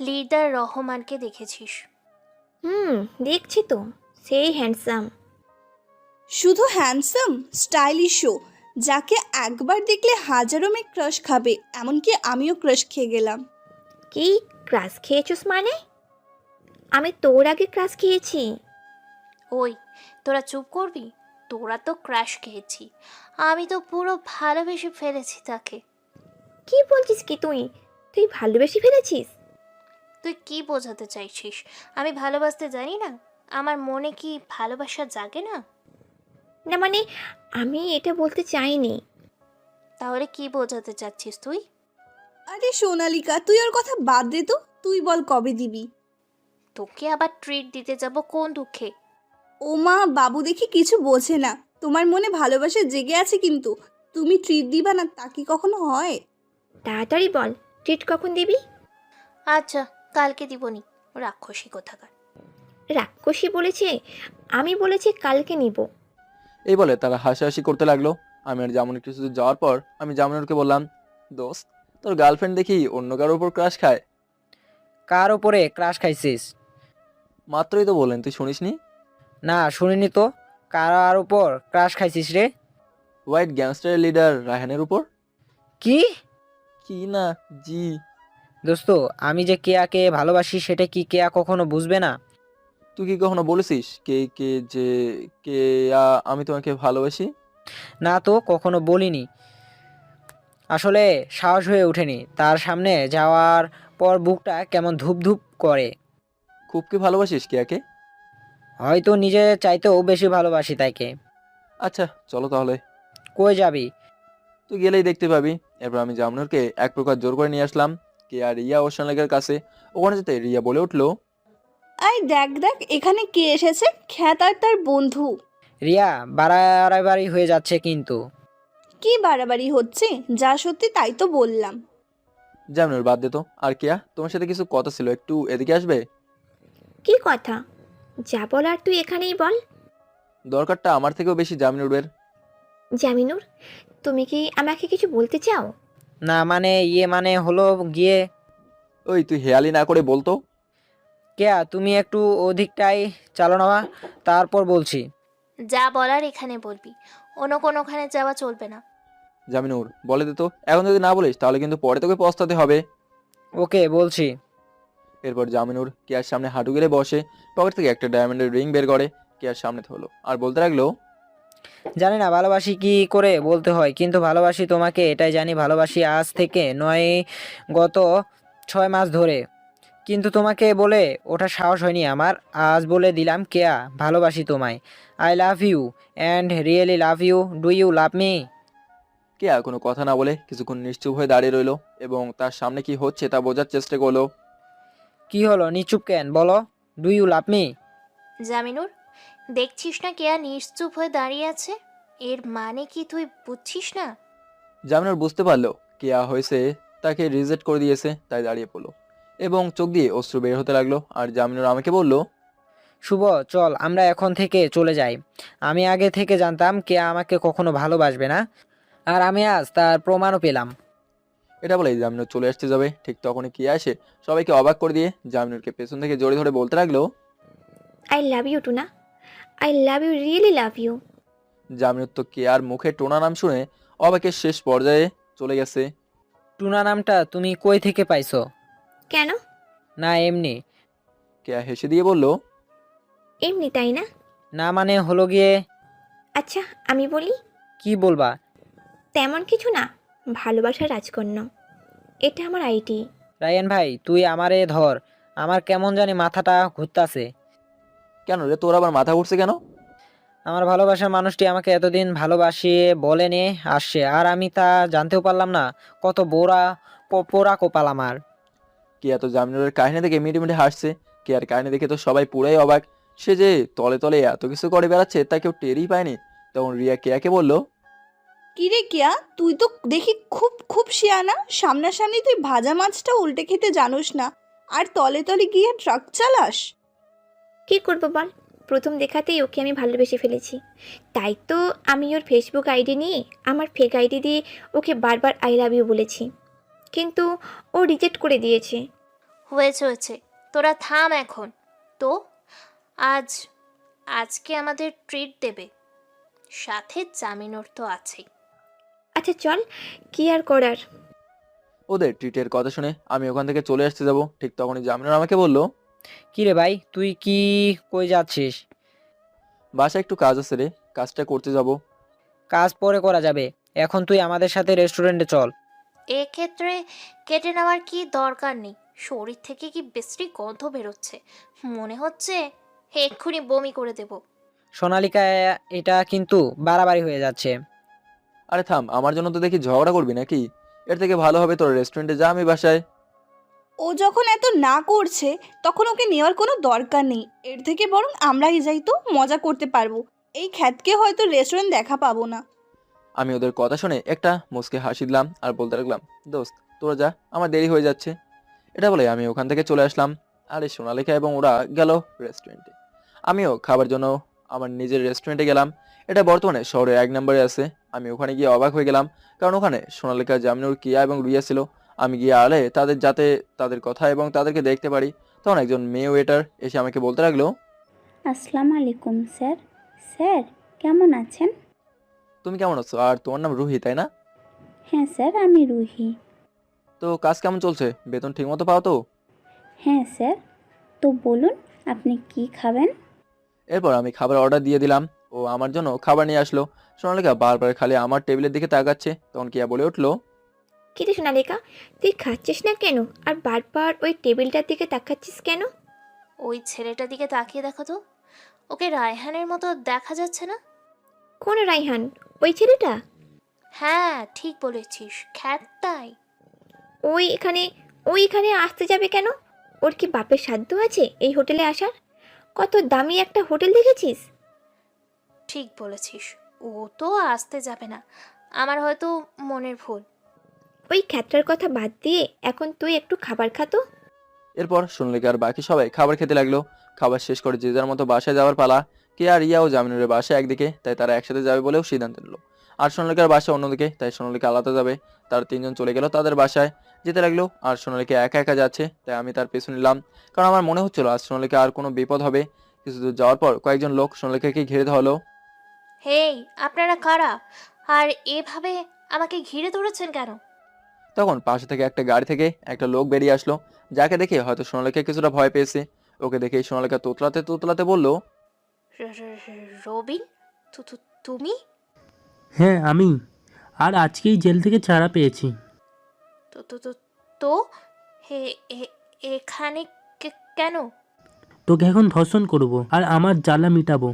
লিডার রহমানকে দেখেছিস? দেখছি তো, সেই হ্যান্ডসাম। শুধু হ্যান্ডসাম, স্টাইলিশও, যাকে একবার দেখলে হাজারো মেয়ে ক্রাশ খাবে। এমনকি আমিও ক্রাশ খেয়ে গেলাম। কি ক্রাশ খেয়েছিস মানে? আমি তোর আগে ক্রাশ খেয়েছি। ওই, তোরা চুপ করবি? তোরা তো ক্র্যাশ খেয়েছি, আমি তো পুরো ভালোবেসে ফেলেছি তাকে। কি বলছিস কি তুই? তুই ভালোবেসে ফেলেছিস? তুই কি বোঝাতে চাইছিস? আমি ভালোবাসতে জানি না? আমার মনে কি ভালোবাসা জাগে না? না মানে, আমি এটা বলতে চাইনি। তাহলে কি বোঝাতে চাচ্ছিস তুই? আরে সোনালিকা, তুই ওর কথা বাদ দে তো। তুই বল কবে দিবি? তোকে আবার ট্রিট দিতে যাব কোন দুঃখে? ও মা, বাবু দেখি কিছু বোঝে না। তোমার মনে ভালোবাসা জেগে আছে, কিন্তু তুমি ট্রিট দিবা না তা কি কখনো হয়? তাড়াতাড়ি বল, ট্রিট কখন দিবি? আচ্ছা, কালকে দিবনি, রাক্ষসী কোথাকার। রাক্ষসী বলেছে? আমি বলেছি কালকে নিব। এই বলে তারা হাসাহাসি করতে লাগলো। আমি আর জামিনুর কিছু দূর যাওয়ার পর আমি জামিনুরকে বললাম, দোস্ত, তোর গার্লফ্রেন্ড দেখি অন্য কারোর উপর ক্রাশ খায়। কার ওপরে ক্রাশ খাইছিস? মাত্রই তো বললেন, তুই শুনিসনি? না শুনিনি তো। কার উপর ক্রাশ খাইছিস রে? হোয়াইট গ্যাংস্টারের লিডার রায়হানের উপর। কি? কি না, জি। দোস্ত, আমি যে কেয়াকে ভালোবাসি সেটা কি কেয়া কখনো বুঝবে না? তুই কি কখনো বলেছিস কে কে যে কে আমি তোমাকে ভালোবাসি? না তো, কখনো বলিনি। আসলে সাহস হয়ে ওঠেনি, তার সামনে যাওয়ার পর বুকটা কেমন ধুপ ধুপ করে। খুব কি ভালোবাসিস কেয়াকে? হয়তো নিজে চাইতেও বেশি ভালোবাসি তাইকে। আচ্ছা চলো তাহলে। কই যাবি? তুই গেলেই দেখতে পাবি। এরপর আমি জামনুরকে এক প্রকার জোর করে নিয়ে আসলাম কেয়া, রিয়া ও সোনালিকার কাছে। ওখানে যেতে রিয়া বলে উঠলো, আই দেখ দেখ, এখানে কে এসেছে? খ্যাত আর তার বন্ধু। রিয়া, বাড়াবাড়ি হয়ে যাচ্ছে কিন্তু। কি বাড়াবাড়ি হচ্ছে? যা সত্যি তাই তো বললাম। জামনুর বাদ দে তো। আর কেয়া, তোমার সাথে কিছু কথা ছিল, একটু এদিকে আসবে? কি কথা? যা বলার তুই এখানেই বল। দরকারটা আমার থেকেও বেশি জামিনুরের। জামিনুর, তুমি কি আমাকে কিছু বলতে চাও? না মানে মানে হলো গিয়ে। ওই তুই হেয়ালি না করে বলতো। কেয়া, তুমি একটু ওদিকটাই চালো না, তারপর বলছি। যা বলার এখানে বলবি, অন্য কোনোখানে যাওয়া চলবে না। জামিনুর বলে দে তো, এখন যদি না বলিস তাহলে কিন্তু পরে তোকে পস্তাতে হবে। ওকে, বলছি। এরপর জামিনুর কেয়ার সামনে হাঁটু গেলে বসে, পকেট থেকে একটা ডায়মন্ডের রিং বের করে কেয়ার সামনে ধরলো আর বলতে লাগলো, জানি না ভালোবাসি কি করে বলতে হয়, কিন্তু ভালোবাসি তোমাকে, এটাই জানি। ভালোবাসি আজ থেকে নয়, গত 6 মাস ধরে। কিন্তু তোমাকে বলে ওটা সাহস হয়নি আমার। আজ বলে দিলাম কেয়া, ভালোবাসি তোমায়। I love you and really love you. Do you love me? Keya কোনো কথা না বলে কিছুক্ষণ নিশ্চুপ হয়ে দাঁড়িয়ে রইলো এবং তার সামনে কি হচ্ছে তা বোঝার চেষ্টা করলো। কি হলো, নিচুপ কেন? বলো, do you love me? Jaminur, দেখছিস না কেয়া নিশ্চুপ হয়ে দাঁড়িয়ে আছে? এর মানে কি তুই বুঝছিস না? জামিনুর বুঝতে পারলো কেয়া হয়েছে তাকে রিজেক্ট করে দিয়েছে, তাই দাঁড়িয়ে পড়লো এবং চোখ দিয়ে অশ্রু বের হতে লাগলো। আর জামিনুর আমাকে বলল, শুভ, চল আমরা এখন থেকে চলে যাই। আমি আগে থেকে জানতাম কেয়া আমাকে কখনো ভালোবাসবে না, আর আমি আজ তার প্রমাণও পেলাম। এটা বলেই জামিনুর চলে আসতে যাবে, ঠিক তখনই কেয়া এসে সবাইকে অবাক করে দিয়ে জামিনুরকে পেছন থেকে জড়িয়ে ধরে বলতে লাগলো, I love you Tuna, I love you, really love you. Jaminur তো কেয়ার মুখে টোনা নাম শুনে অবাকের শেষ পর্যায়ে চলে গেছে। টুনা নামটা তুমি কই থেকে পাইছো? কেন? না এমনি। কেয়া হেসে দিয়ে বলল, এমনি তাই না? না মানে হলো গিয়ে। আচ্ছা আমি বলি। কি বলবা? তেমন কিছু না, ভালোবাসার রাজকন্যা। এটা আমার আইডি। রায়ান ভাই তুই আমারে ধর, আমার কেমন জানি মাথাটা ঘুরতাছে। কেন রে, তোর আবার মাথা ঘুরছে কেন? আমার ভালোবাসার মানুষটি আমাকে এতদিন ভালোবাসিয়ে বলেনে আসছে, আর আমি তা জানতেও পারলাম না। কত পোড়া কপাল আমার। কেয়া তো জামিনুরের কাহিনী দেখে মিটিমিটি হাসছে। কেয়ার কাহিনী দেখে তো সবাই পুরাই অবাক। সে যে তলে তলে এত কিছু করে বেড়াচ্ছে তা কেউ টেরই পায়নি। তখন রিয়া কেয়াকে বলল, কিরে কিয়া, তুই তো দেখি খুব খুব শিয়ানা। সামনাসামনি তুই ভাজা মাছটা উল্টে খেতে জানোস না, আর তলে তলে গিয়ে ট্রাক চালাস। কি করবো বল, প্রথম দেখাতেই ওকে আমি ভালোবেসে ফেলেছি। তাই তো আমি ওর ফেসবুক আইডি নিয়ে আমার ফেক আইডি দিয়ে ওকে বারবার আই লাভ ইউ বলেছি, কিন্তু ও রিজেক্ট করে দিয়েছে। হয়েছে, তোরা থাম এখন। তো আজকে আমাদের ট্রিট দেবে, সাথে জামিনুর তো আছেই। আচ্ছা চল, কি আর করার। ওদের ট্রিটের কথা শুনে আমি ওখান থেকে চলে আসতে যাব, ঠিক তখনই জামিনুর আমাকে বলল, কি রে ভাই তুই কি কই যাচ্ছিস? বাসায় একটু কাজ আছে রে, কাজটা করতে যাব। কাজ পরে করা যাবে, এখন তুই আমাদের সাথে রেস্টুরেন্টে চল। এক্ষেত্রে কেটে নেওয়ার কি দরকার নেই, শরীর থেকে কি বিশ্রী গন্ধ বেরোচ্ছে, মনে হচ্ছে এক্ষুনি বমি করে দেব। সোনালিকা, এটা কিন্তু বাড়াবাড়ি হয়ে যাচ্ছে। আরে থাম, আমার জন্য তো দেখি ঝগড়া করবি নাকি? এর থেকে ভালো হবে তোর রেস্টুরেন্টে যা, আমি বাসায়। ও যখন এত না করছে তখন ওকে নেওয়ার কোনো দরকার নেই। এর থেকে বরং আমরাই যাই, তো মজা করতে পারবো। এই খ্যাতকে হয়তো রেস্টুরেন্ট দেখা পাবো না। আমি ওদের কথা শুনে একটা মুচকে হাসি দিলাম আর বলতে লাগলাম, দোস্ত তোরা যা, আমার দেরি হয়ে যাচ্ছে। এটা বলে আমি ওখান থেকে চলে আসলাম। আর এই সোনালিকা এবং ওরা গেল রেস্টুরেন্টে। আমিও খাবার জন্য আমার নিজের রেস্টুরেন্টে গেলাম। এটা বর্তমানে শহরে 1 নম্বরে আছে। আমি ওখানে গিয়ে অবাক হয়ে গেলাম, কারণ ওখানে সোনালিকা, জামিনুর, কিয়া এবং রুইয়া ছিল। আমি গিয়ে আড়ে তাদের, যাতে তাদের কথা এবং তাদেরকে দেখতে পারি, তখন একজন মেয়ে ওয়েটার এসে আমাকে বলতে লাগলো, আসসালামু আলাইকুম স্যার। স্যার কেমন আছেন? তুমি কেমন আছো? আর তোমার নাম রুহি তাই না? হ্যাঁ স্যার, আমি রুহি। তো কাজ কেমন চলছে? বেতন ঠিক মতো পাও তো? হ্যাঁ স্যার, তো বলুন আপনি কি খাবেন? এরপর আমি খাবার অর্ডার দিয়ে দিলাম। ও আমার জন্য খাবার নিয়ে আসলো। সোনালিকা বারবার খালি আমার টেবিলের দিকে তাকাচ্ছে। তখন কিয়া বলে উঠলো, কিন্তু সোনালিকা, তুই খাচ্ছিস না কেন, আর বারবার ওই টেবিলটার দিকে তাকাচ্ছিস কেন? ওই ছেলেটার দিকে তাকিয়ে দেখো তো, ওকে রায়হানের মতো দেখা যাচ্ছে না? কোন রাইহান? ওই ছেলেটা? হ্যাঁ ঠিক বলেছিস, খ্যাতটাই। ওই এখানে আসতে যাবে কেন? ওর কি বাপের সাধ্য আছে এই হোটেলে আসার? কত দামি একটা হোটেল দেখেছিস? ঠিক বলেছিস, ও তো আসতে যাবে না, আমার হয়তো মনের ভুল। ওই খ্যাতটার কথা বাদ দিয়ে এখন তুই একটু খাবার খাতো। এরপর সোনালিকা আর বাকি সবাই খাবার খেতে লাগলো। খাবার শেষ করে যে যার মতো বাসায় যাওয়ার পালা। কে আর রিয়া ও জামিনুরের বাসা একদিকে, তাই তারা একসাথে যাবে বলেও সিদ্ধান্ত নিল। আর সোনালিকার বাসা অন্যদিকে, তাই সোনালিকা আলাদা যাবে। তারা 3জন চলে গেল তাদের বাসায়। যেতে লাগলো, আর সোনালিকা একা একা যাচ্ছে, তাই আমি তার পেছনে নিলাম। কারণ আমার মনে হচ্ছিল আজ সোনালিকা আর কোনো বিপদ হবে। কিছু দূর যাওয়ার পর কয়েকজন লোক সোনালিকাকে ঘিরে ধরলো। হেই, আপনারা কারা? আর এভাবে আমাকে ঘিরে ধরেছেন কেন? তখন পাশে থেকে একটা গাড়ি থেকে একটা লোক বেরিয়ে আসলো, যাকে দেখে হয়তো সোনালিকা কিছুটা ভয় পেয়েছে। ওকে দেখে সোনালিকা তোতলাতে তোতলাতে বলল, রবিন, তুমি? হ্যাঁ আমি, আর আজকেই জেল থেকে ছাড়া পেয়েছি। তো তো তো তো হে এখানে কেন? তোকে এখন ধর্ষণ করব আর আমার জ্বালা মিটাবো।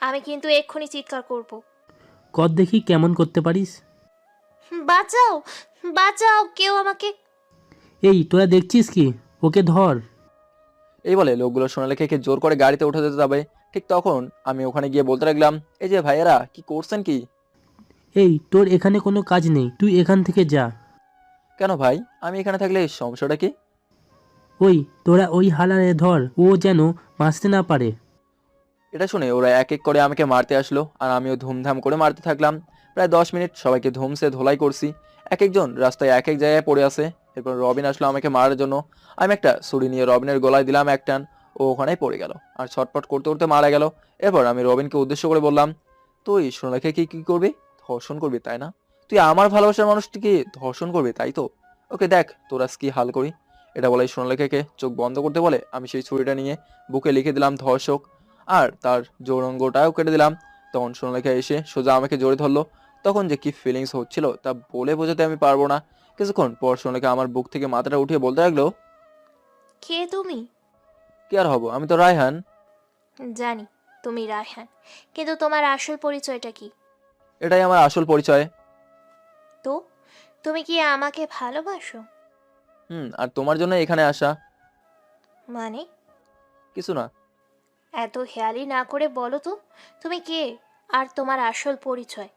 আমি কিন্তু এক্ষুনি চিৎকার করব। কর দেখি কেমন করতে পারিস। বাঁচাও, বাঁচাও, কেউ আমাকে। এই তোরা দেখছিস কি, ওকে ধর। এই বলে লোকগুলো সোনালিকাকে জোর করে গাড়িতে উঠে যেতে যাবে। ঠিক তখন আমি ওখানে গিয়ে বলতে লাগলাম, এই যে ভাইয়েরা, কি করছেন কি? এই তোর এখানে কোনো কাজ নেই, তুই এখান থেকে যা। কেন ভাই, আমি এখানে থাকলে সমস্যাটা কি? ওই তোরা ওই হালারে ধর, ও যেন বাঁচতে না পারে। এটা শুনে ওরা এক এক করে আমাকে মারতে আসলো, আর আমিও ধুমধাম করে মারতে থাকলাম। প্রায় 10 মিনিট সবাইকে ধুমসে ধোলাই করছি। এক একজন রাস্তায় এক এক জায়গায় পড়ে আছে। এরপর রবিন আসলো আমাকে মারার জন্য। আমি একটা ছুরি নিয়ে রবিনের গলায় দিলাম এক টান, ও ওখানেই পড়ে গেল আর ছটপট করতে করতে মারা গেল। এরপর আমি রবিনকে উদ্দেশ্য করে বললাম, তুই সোনালিকাকে কি করবি? ধর্ষণ করবি তাই না? তুই আমার ভালোবাসার মানুষটিকে ধর্ষণ করবি তাই তো? ওকে দেখ তোর আজ কি হাল করি। এটা বলাই সোনালেখাকে চোখ বন্ধ করতে বলে আমি সেই ছুরিটা নিয়ে বুকে লিখে দিলাম ধর্ষক, আর তার যৌনাঙ্গটাও কেটে দিলাম। তখন সোনালেখা এসে সোজা আমাকে জড়িয়ে ধরলো। তখন যে কি ফিলিংস হচ্ছিল তা বলে বোঝাতে আমি পারবো না। কিছুক্ষণ পর সোনালেখা আমার বুক থেকে মাথাটা উঠিয়ে বলতে লাগলো, কে তুমি? কি আর হবো, আমি তো রায়হান। জানি তুমি রায়হান, কিন্তু তোমার আসল পরিচয়টা কি? এটাই আমার আসল পরিচয়। তো তুমি কি আমাকে ভালোবাসো? আর তোমার জন্য এখানে আসা। মানে? কিছু না। এত হেয়ালি না করে বলো তো, তুমি কে আর তোমার আসল পরিচয়?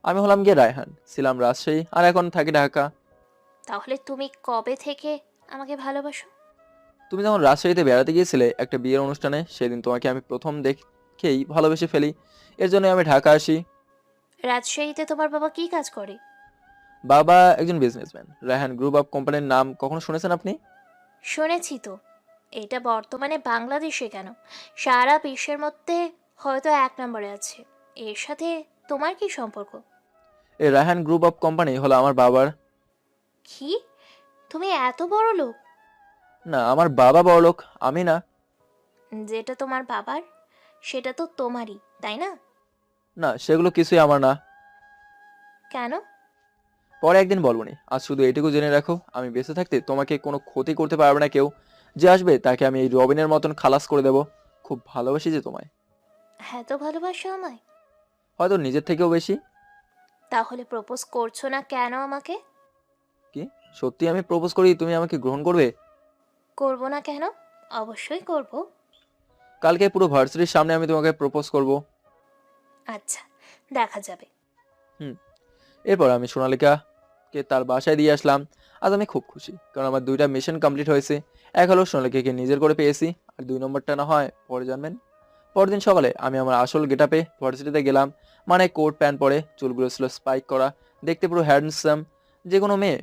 আমি হলাম গিয়ে রায়হান, ছিলাম রাজশাহী আর এখন থাকি ঢাকা। তাহলে তুমি কবে থেকে আমাকে ভালোবাসো? তুমি যখন রাজশাহীতে বেড়াতে গিয়েছিলে একটা বিয়ের অনুষ্ঠানে, সেদিন তোমাকে আমি প্রথম দেখেই ভালোবেসে ফেলি। এর জন্য আমি ঢাকা আসি। রাজশাহীতে তোমার বাবা কি কাজ করে? বাবা একজন বিজনেসম্যান। রায়হান গ্রুপ অফ কোম্পানির নাম কখনো শুনেছেন আপনি? শুনেছি তো। এটা বর্তমানে বাংলাদেশে কেন, সারা বিশ্বের মধ্যে হয়তো 1 নম্বরে আছে। এর সাথে তোমার কি সম্পর্ক? এই রায়হান গ্রুপ অফ কোম্পানি হলো আমার বাবার। কি? তুমি এত বড় লোক? না, আমার বাবা বড়লোক, আমি না। যেটা তোমার বাবার সেটা তো তোমারই, তাই না? না, সেগুলো কিছুই আমার না। কেন? পরে একদিন বলবনি, আজ শুধু এটুকু জেনে রাখো, আমি বেঁচে থাকতে তোমাকে কোনো ক্ষতি করতে পারবে না কেউ। যে আসবে তাকে আমি এই রবিনের মতন খালাস করে দেব। খুব ভালোবাসি যে তোমায়। এত ভালোবাসো আমায়? হয়তো নিজের থেকেও বেশি। তাহলে প্রপোজ করছো না কেন আমাকে? কি সত্যি আমি প্রপোজ করি তুমি আমাকে গ্রহণ করবে? করব না কেন? অবশ্যই করব। কালকে পুরো ভার্সিটির সামনে আমি তোমাকে প্রপোজ করব। আচ্ছা, দেখা যাবে। এরপর আমি সোনালিকাকে তার বাসায় দিয়ে আসলাম। আজ আমি খুব খুশি, কারণ আমার 2টা মিশন কমপ্লিট হয়েছে। এক হলো সোনালিকাকে নিজের করে পেয়েছি, আর 2 নম্বরটা না হয় পরে জানবেন। পরদিন সকালে আমি আমার আসল গেটআপে ভার্সিটিতে গেলাম। মানে কোট প্যান্ট পরে, চুলগুলো ছিল স্পাইক করা, দেখতে পুরো হ্যান্ডসাম। যে কোনো মেয়ে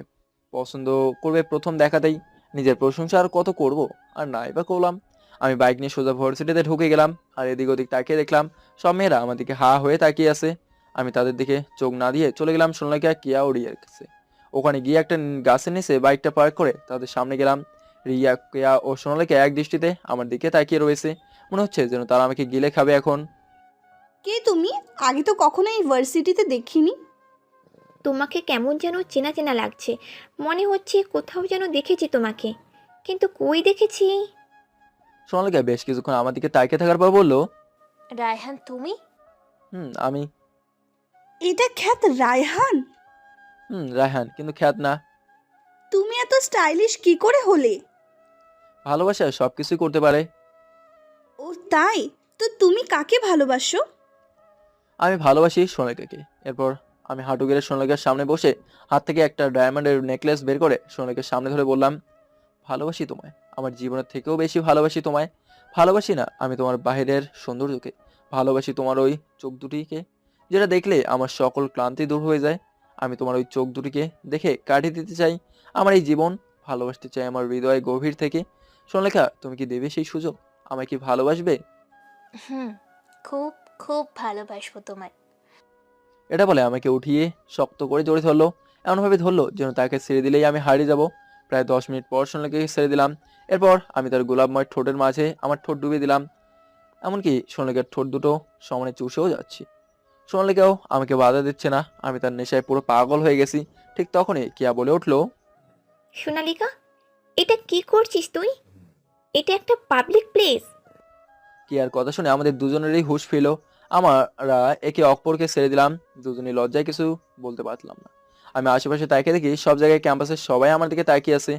পছন্দ করবে প্রথম দেখাতেই। নিজের প্রশংসা আর কত করব, আর নাই বা করলাম। আমি বাইক নিয়ে সোজা ভার্সিটিতে ঢুকে গেলাম, আর এদিক ওদিক তাকিয়ে দেখলাম সব মেয়েরা আমার দিকে হা হয়ে তাকিয়ে আছে। আমি তাদের দিকে চোখ না দিয়ে চলে গেলাম সোনালিকা, কিয়া ও রিয়ার কাছে। ওখানে গিয়ে একটা গাছের নিচে বাইকটা পার্ক করে তাদের সামনে গেলাম। রিয়া, কিয়া ও সোনালিকা এক দৃষ্টিতে আমার দিকে তাকিয়ে রয়েছে। মনে হচ্ছে যেন তারা আমাকে গিলে খাবে এখন। কে তুমি? আগে তো কখনো এই ভার্সিটিতে দেখিনি। তোমাকে কেমন যেন চেনা চেনা লাগছে, মনে হচ্ছে কোথাও যেন দেখেছি তোমাকে, কিন্তু কই দেখেছি? সোনালিকা বেশ কিছুক্ষণ আমার দিকে তাকিয়ে থাকার পর বলল, রায়হান তুমি? আমি। এটা খ্যাত রায়হান? রায়হান, কিন্তু খ্যাত না। তুমি এত স্টাইলিশ কি করে হলে? ভালোবাসা সবকিছুই করতে পারে। ও তাই? তো তুমি কাকে ভালোবাসো? আমি ভালোবাসি সোনালিকাকে। এরপর আমি হাঁটু গেড়ে সোনালিকার সামনে বসে হাত থেকে একটা ডায়মন্ডের নেকলেস বের করে সোনালিকার সামনে ধরে বললাম, ভালোবাসি তোমায়, আমার জীবনের থেকেও বেশি ভালোবাসি তোমায়। ভালোবাসি না আমি তোমার বাহিরের সৌন্দর্যকে, ভালোবাসি তোমার ওই চোখ দুটিকে, যেটা দেখলে আমার সকল ক্লান্তি দূর হয়ে যায়। আমি তোমার ওই চোখ দুটিকে দেখে কাটিয়ে দিতে চাই আমার এই জীবন। ভালোবাসতে চাই আমার হৃদয় গভীর থেকে। সোনালিকা, তুমি কি দেবে সেই সুযোগ? আমায় কি ভালোবাসবে? হুম, খুব খুব ভালোবাসবো তোমায়। এটা বলে আমাকে উঠিয়ে শক্ত করে জড়িয়ে ধরলো। এমনভাবে ধরলো যেন তাকে ছেড়ে দিলেই আমি হারিয়ে যাব। প্রায় 10 মিনিট পর সোনালিকাকে ছেড়ে দিলাম। এরপর আমি তার গোলাপময় ঠোঁটের মাঝে আমার ঠোঁট ডুবিয়ে দিলাম। এমনকি সোনালিকার ঠোঁট দুটো সমানে চুষেও যাচ্ছি। সোনালিকাও আমাকে বাধা দিচ্ছে না। আমি তার নেশায় পুরো পাগল হয়ে গেছি। ঠিক তখনই কিয়া বলে উঠলো, সোনালিকা, এটা কি করছিস তুই? এটা একটা পাবলিক প্লেস। কিয়ার কথা শুনে আমাদের দুজনেরই হুঁশ ফিরল। আমরা একে অপরকে ছেড়ে দিলাম। দুজনেই লজ্জায় কিছু বলতে পারলাম না। আমি আশেপাশে তাকিয়ে দেখি সব জায়গায় ক্যাম্পাসের সবাই আমার দিকে তাকিয়ে আছে।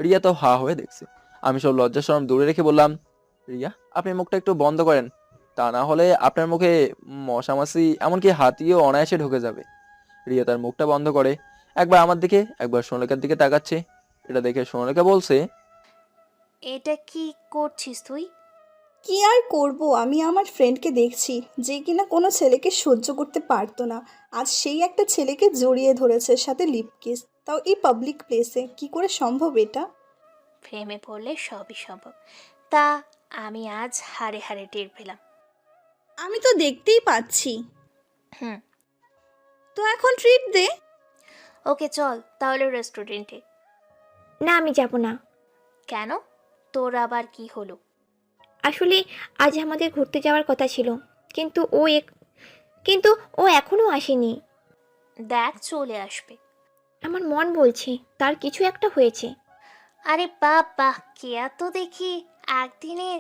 রিয়া তো হা হয়ে দেখছে। আমি সব লজ্জা শরম দূরে রেখে বললাম, রিয়া, আপনি মুখটা একটু বন্ধ করেন, তা না হলে আপনার মুখে মশামাছি এমনকি হাতিও অনায়াসে ঢুকে যাবে। রিয়া তার মুখটা বন্ধ করে একবার আমার দিকে একবার সোনালিকার দিকে তাকাচ্ছে। এটা দেখে সোনালিকা বলছে, এটা কি করছিস তুই? কি আর করব, আমি আমার ফ্রেন্ডকে দেখছি যে কিনা কোনো ছেলেকে সহ্য করতে পারতো না, আজ সেই একটা ছেলেকে জড়িয়ে ধরেছে, সাথে লিপ কিস, তাও এই পাবলিক প্লেসে। কি করে সম্ভব এটা? প্রেমে পড়লে সবই সম্ভব, তা আমি আজ হাড়ে হাড়ে টের পেলাম। আমি তো দেখতেই পাচ্ছি। হুম। তো এখন ট্রিট দে। ওকে চল তাহলে রেস্টুরেন্টে। না, আমি যাব না। কেন? তোর আবার কি হলো? আসলে আজ আমাদের ঘুরতে যাওয়ার কথা ছিল, কিন্তু কিন্তু ও এখনো আসেনি। দেখ চলে আসবে। আমার মন বলছে তার কিছু একটা হয়েছে। আরে বাবা, কেয়া তো দেখি একদিনে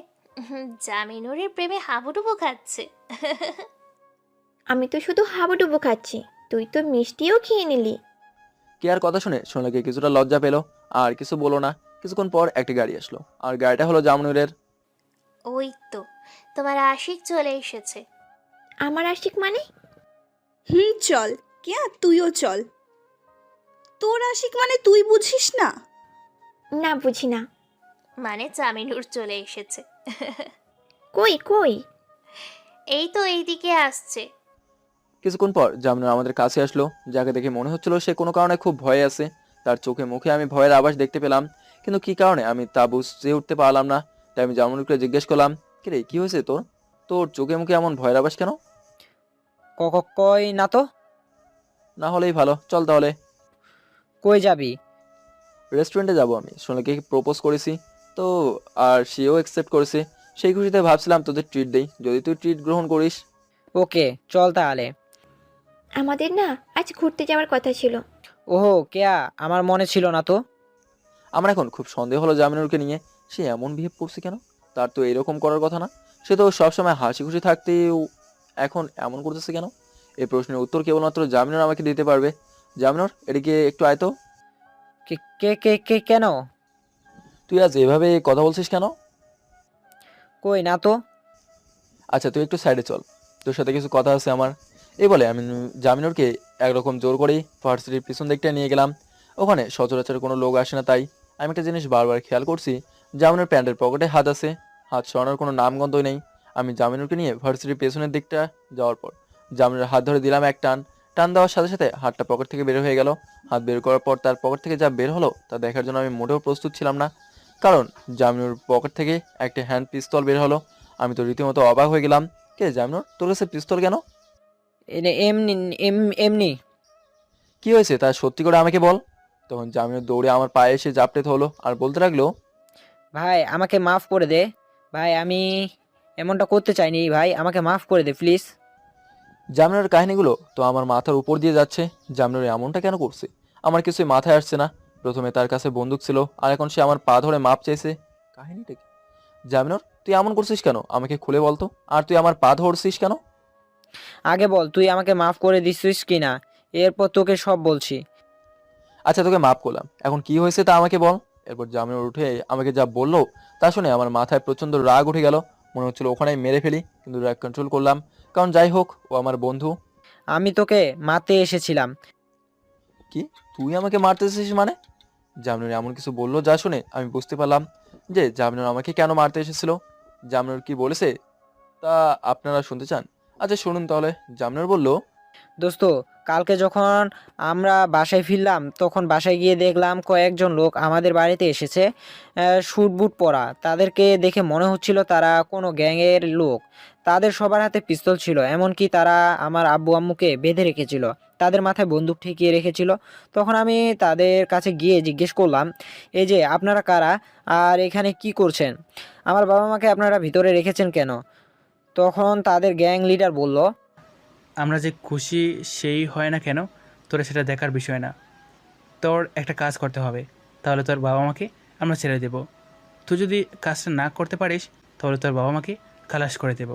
জামিনুরের প্রেমে হাবুডুবু খাচ্ছে। আমি তো শুধু হাবুডুবু খাচ্ছি, তুই তো মিষ্টিও খেয়ে নিলি। কেয়ার কথা শুনে সোনালি কিছুটা লজ্জা পেল, আর কিছু বলো না। কিছুক্ষণ পর একটি গাড়ি আসলো, আর গাড়িটা হলো জামনুরের। ওই তো তোমার আশিক চলে এসেছে। আমার আশিক মানে? চল কেয়া, তুইও চল। তোর আশিক মানে তুই বুঝিস না? না, বুঝি না। মানে জামিনুর চলে এসেছে। কই কই? এই তো এইদিকে আসছে। কিছুক্ষণ পর জামনুর আমাদের কাছে আসলো, যাকে দেখে মনে হচ্ছিল সে কোনো কারণে খুব ভয়ে আছে। তার চোখে মুখে আমি ভয়ের আভাস দেখতে পেলাম, কিন্তু কি কারণে আমি তা বুঝতে উঠতে পারলাম না। তাই আমি জামনুরকে জিজ্ঞেস করলাম, কিরে কি হয়েছে তোর? তোর চোখে মুখে এমন ভয়ের আভাস কেন? কই না তো। না হলেই ভালো, চল তাহলে। কই যাবি? রেস্টুরেন্টে যাবো। আমি সোনালিকে প্রপোজ করেছি তো, আর সেও অ্যাকসেপ্ট করেছে। সেই খুশিতে ভাবছিলাম তোদের ট্রিট দেই, যদি তুই ট্রিট গ্রহণ করিস। ওকে চল তাহলে। আমাদের না আজ ঘুরতে যাওয়ার কথা ছিল। ওহো কেয়া, আমার মনে ছিল না তো। আমার এখন খুব সন্দেহ হলো জামিনুরকে নিয়ে। সে এমন বিহেভ করছে কেন? তার তো এরকম করার কথা না। সে তো সবসময় হাসি খুশি থাকতেও এখন এমন করতেছে কেন? এই প্রশ্নের উত্তর কেবলমাত্র জামিনুর আমাকে দিতে পারবে। জামিনুর, এদিকে একটু আয় তো। কে কে কে কে কেন? তুই আজ এভাবে কথা বলছিস কেন? কই না তো। আচ্ছা তুই একটু সাইডে চল, তোর সাথে কিছু কথা আছে আমার। এই বলে আমি জামিনুরকে একরকম জোর করেই ভার্সিটির পিছন দিকটা নিয়ে গেলাম। ওখানে সচরাচর কোনো লোক আসে না, তাই আমি একটা জিনিস বারবার খেয়াল করছি, জামিনুর প্যান্টের পকেটে হাত আছে, হাত সরানোর কোনো নামগন্ধই নেই। আমি জামিনুরকে নিয়ে ভার্সিটির পেছনের দিকটা যাওয়ার পর জামিনুরের হাত ধরে দিলাম এক টান। টান দেওয়ার সাথে সাথে হাতটা পকেট থেকে বের হয়ে গেল। হাত বের করার পর তার পকেট থেকে যা বের হলো তা দেখার জন্য আমি মোটেও প্রস্তুত ছিলাম না, কারণ জামিনুর পকেট থেকে একটা হ্যান্ড পিস্তল বের হলো। আমি তো রীতিমতো অবাক হয়ে গেলাম। কে জামিনুর, তোর কাছে পিস্তল কেন? এমনি এমনি। কি হয়েছে তা সত্যি করে আমাকে বল। তখন জামিনুর দৌড়ে আমার পায়ে এসে জাপটে ধরলো আর বলতে লাগলো, ভাই আমাকে মাফ করে দে। ভাই আমি এমনটা করতে চাইনি, ভাই আমাকে মাফ করে দে প্লিজ। জামিনুরের কাহিনীগুলো তো আমার মাথার উপর দিয়ে যাচ্ছে। জামিনুর এমনটা কেন করছে আমার কিছুই মাথায় আসছে না। প্রথমে তার কাছে বন্দুক ছিল, আর এখন সে আমার পা ধরে মাপ চাইছে। কাহিনীটা কি? জামিনুর, তুই এমন করছিস কেন আমাকে খুলে বলতো। আর তুই আমার পা ধরছিস কেন? আগে বল তুই আমাকে মাফ করে দিছিস কিনা, এরপর তোকে সব বলছি। আচ্ছা তোকে মাফ করলাম, এখন কি হয়েছে তা আমাকে বল। এরপর জামিনুর উঠে আমাকে যা বললো তা শুনে আমার মাথায় প্রচন্ড রাগ উঠে গেল। মনে হচ্ছিল ওখানেই মেরে ফেলি, কিন্তু রাগ কন্ট্রোল করলাম, কারণ যাই হোক ও আমার বন্ধু। আমি তোকে মারতে এসেছিলাম। কি? তুই আমাকে মারতে এসেছিস মানে? জামিনুর এমন কিছু বললো যা শুনে আমি বুঝতে পারলাম যে জামিনুর আমাকে কেন মারতে এসেছিল। জামিনুর কি বলেছে তা আপনারা শুনতে চান? আচ্ছা শুনুন তাহলে। জামিনুর বলল, দোস্ত, কালকে যখন আমরা বাসায় ফিরলাম তখন বাসায় গিয়ে দেখলাম কয়েকজন লোক আমাদের বাড়িতে এসেছে, স্যুট বুট পরা। তাদেরকে দেখে মনে হচ্ছিল তারা কোনো গ্যাংয়ের লোক। তাদের সবার হাতে পিস্তল ছিল, এমনকি তারা আমার আব্বু আম্মুকে বেঁধে রেখেছিল, তাদের মাথায় বন্দুক ঠেকিয়ে রেখেছিল। তখন আমি তাদের কাছে গিয়ে জিজ্ঞেস করলাম, এই যে আপনারা কারা আর এখানে কি করছেন? আমার বাবা মাকে আপনারা ভিতরে রেখেছেন কেন? তখন তাদের গ্যাং লিডার বলল, আমরা যে খুশি সেই হয় না কেন, তোরা সেটা দেখার বিষয় না। তোর একটা কাজ করতে হবে, তাহলে তোর বাবা মাকে আমরা ছেড়ে দেব। তুই যদি কাজটা না করতে পারিস তাহলে তোর বাবা মাকে খালাস করে দেব।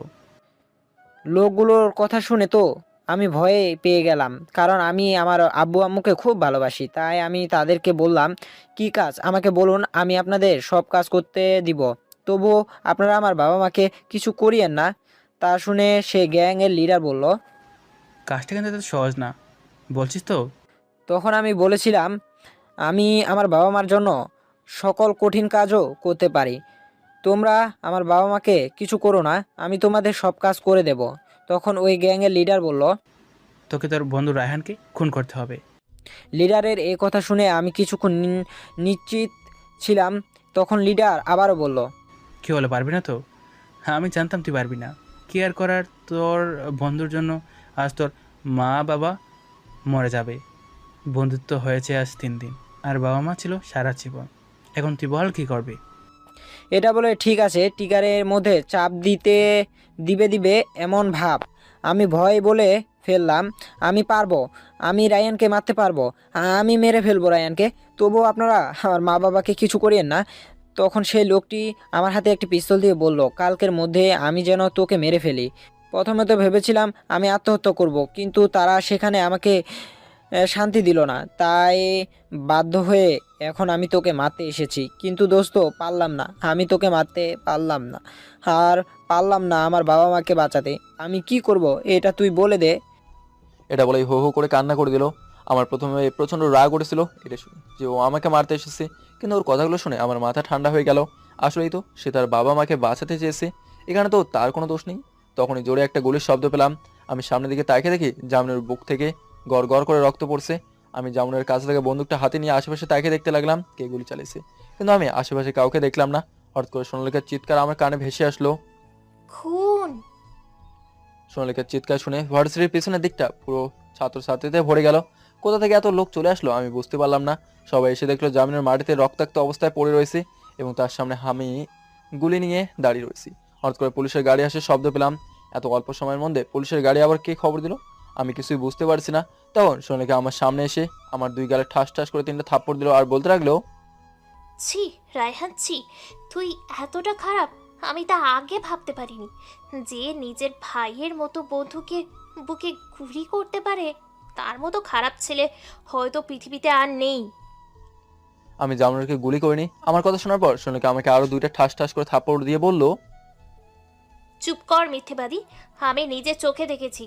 লোকগুলোর কথা শুনে তো আমি ভয়ে পেয়ে গেলাম, কারণ আমি আমার আব্বু আম্মুকে খুব ভালোবাসি। তাই আমি তাদেরকে বললাম, কি কাজ আমাকে বলুন, আমি আপনাদের সব কাজ করতে দিব, তবুও আপনারা আমার বাবা মাকে কিছু করিয়েন না। তা শুনে সে গ্যাংয়ের লিডার বলল, কাজটা কিন্তু এত সহজ না, বলছিস তো? তখন আমি বলেছিলাম, আমি আমার বাবা মার জন্য সকল কঠিন কাজও করতে পারি। তোমরা আমার বাবা মাকে কিছু করো না, আমি তোমাদের সব কাজ করে দেব। তখন ওই গ্যাংয়ের লিডার বলল, তোকে তোর বন্ধু রায়হানকে খুন করতে হবে। লিডারের এই কথা শুনে আমি কিছুক্ষণ নিশ্চিত ছিলাম। তখন লিডার আবারও বলল, কী হলো, পারবি না তো? হ্যাঁ আমি জানতাম তুই পারবি না। কেয়ার করার তোর বন্ধুর জন্য আজ তোর মা বাবা মরে যাবে। বন্ধুত্ব হয়েছে আজ 3 দিন, আর বাবা মা ছিল সারা জীবন। এখন তুই বল কী করবি? এটা বলে ঠিক আছে টিগারের মধ্যে চাপ দিবে এমন ভাব। আমি ভয় বলে ফেললাম, আমি পারবো, আমি রায়ানকে মারতে পারবো, আমি মেরে ফেলবো রায়ানকে। তবুও আপনারা আমার মা বাবাকে কিছু করিয়েন না। তখন সেই লোকটি আমার হাতে একটি পিস্তল দিয়ে বলল, কালকের মধ্যে আমি যেন তোকে মেরে ফেলি। প্রথমে তো ভেবেছিলাম আমি আত্মহত্যা করব, কিন্তু তারা সেখানে আমাকে শান্তি দিল না, তাই বাধ্য হয়ে এখন আমি তোকে মারতে এসেছি। কিন্তু দোস্ত পারলাম না, আমি তোকে মারতে পারলাম না, আর পারলাম না আমার বাবা মাকে বাঁচাতে। আমি কি করব এটা তুই বলে দে। এটা বলেই হো হো করে কান্না করে দিল। আমার প্রথমে প্রচণ্ড রাগ উঠেছিল এটা শুনে যে ও আমাকে মারতে এসেছে, কিন্তু ওর কথাগুলো শুনে আমার মাথা ঠান্ডা হয়ে গেল। আসলেই তো সে তার বাবা মাকে বাঁচাতে চেয়েছে, এখানে তো তার কোনো দোষ নেই। তখনই জোরে একটা গুলির শব্দ পেলাম। আমি সামনের দিকে তাকিয়ে দেখি জামিনের বুক থেকে গড় গড় করে রক্ত পড়ছে। আমি জামিনের কাছে থেকে বন্দুকটা হাতে নিয়ে আশেপাশে তাকিয়ে দেখতে লাগলাম কে গুলি চালিয়েছে, কিন্তু আমি আশেপাশে কাউকে দেখলাম না। হঠাৎ করে সোনালিকার চিৎকার আমার কানে ভেসে আসলো। খুন! সোনালিকার চিৎকার শুনে ভার্সিটির পিছনের দিকটা পুরো ছাত্রছাত্রীতে ভরে গেল। কোথা থেকে এত লোক চলে আসলো আমি বুঝতে পারলাম না। সবাই এসে দেখলো জামিনের মাটিতে রক্তাক্ত অবস্থায় পড়ে রয়েছে এবং তার সামনে আমি গুলি নিয়ে দাঁড়িয়ে রয়েছি। হঠাৎ করে পুলিশের গাড়ি আসার শব্দ পেলাম। এত অল্প সময়ের মধ্যে পুলিশের গাড়ি আবার কে খবর দিল আমি কিছুই বুঝতে পারছি না। তখন সোনালিকা আমার সামনে এসে আমার 2 গালে ঠাস ঠাস করে 3টা থাপ্পড় দিল আর বলতে লাগলো, ছি রায়হান, ছি, তুই এতটা খারাপ আমি তা আগে ভাবতে পারিনি। যে নিজের ভাইয়ের মতো বন্ধুকে বুকে গুলি করতে পারে, তার মতো খারাপ ছেলে হয়তো পৃথিবীতে আর নেই। আমি জামিনকে গুলি করিনি। আমার কথা শোনার পর সোনালিকা আমাকে আরো 2টা ঠাস ঠাস করে থাপ্পড় দিয়ে বলল, চুপ কর মিথ্যেবাদী, আমি নিজের চোখে দেখেছি।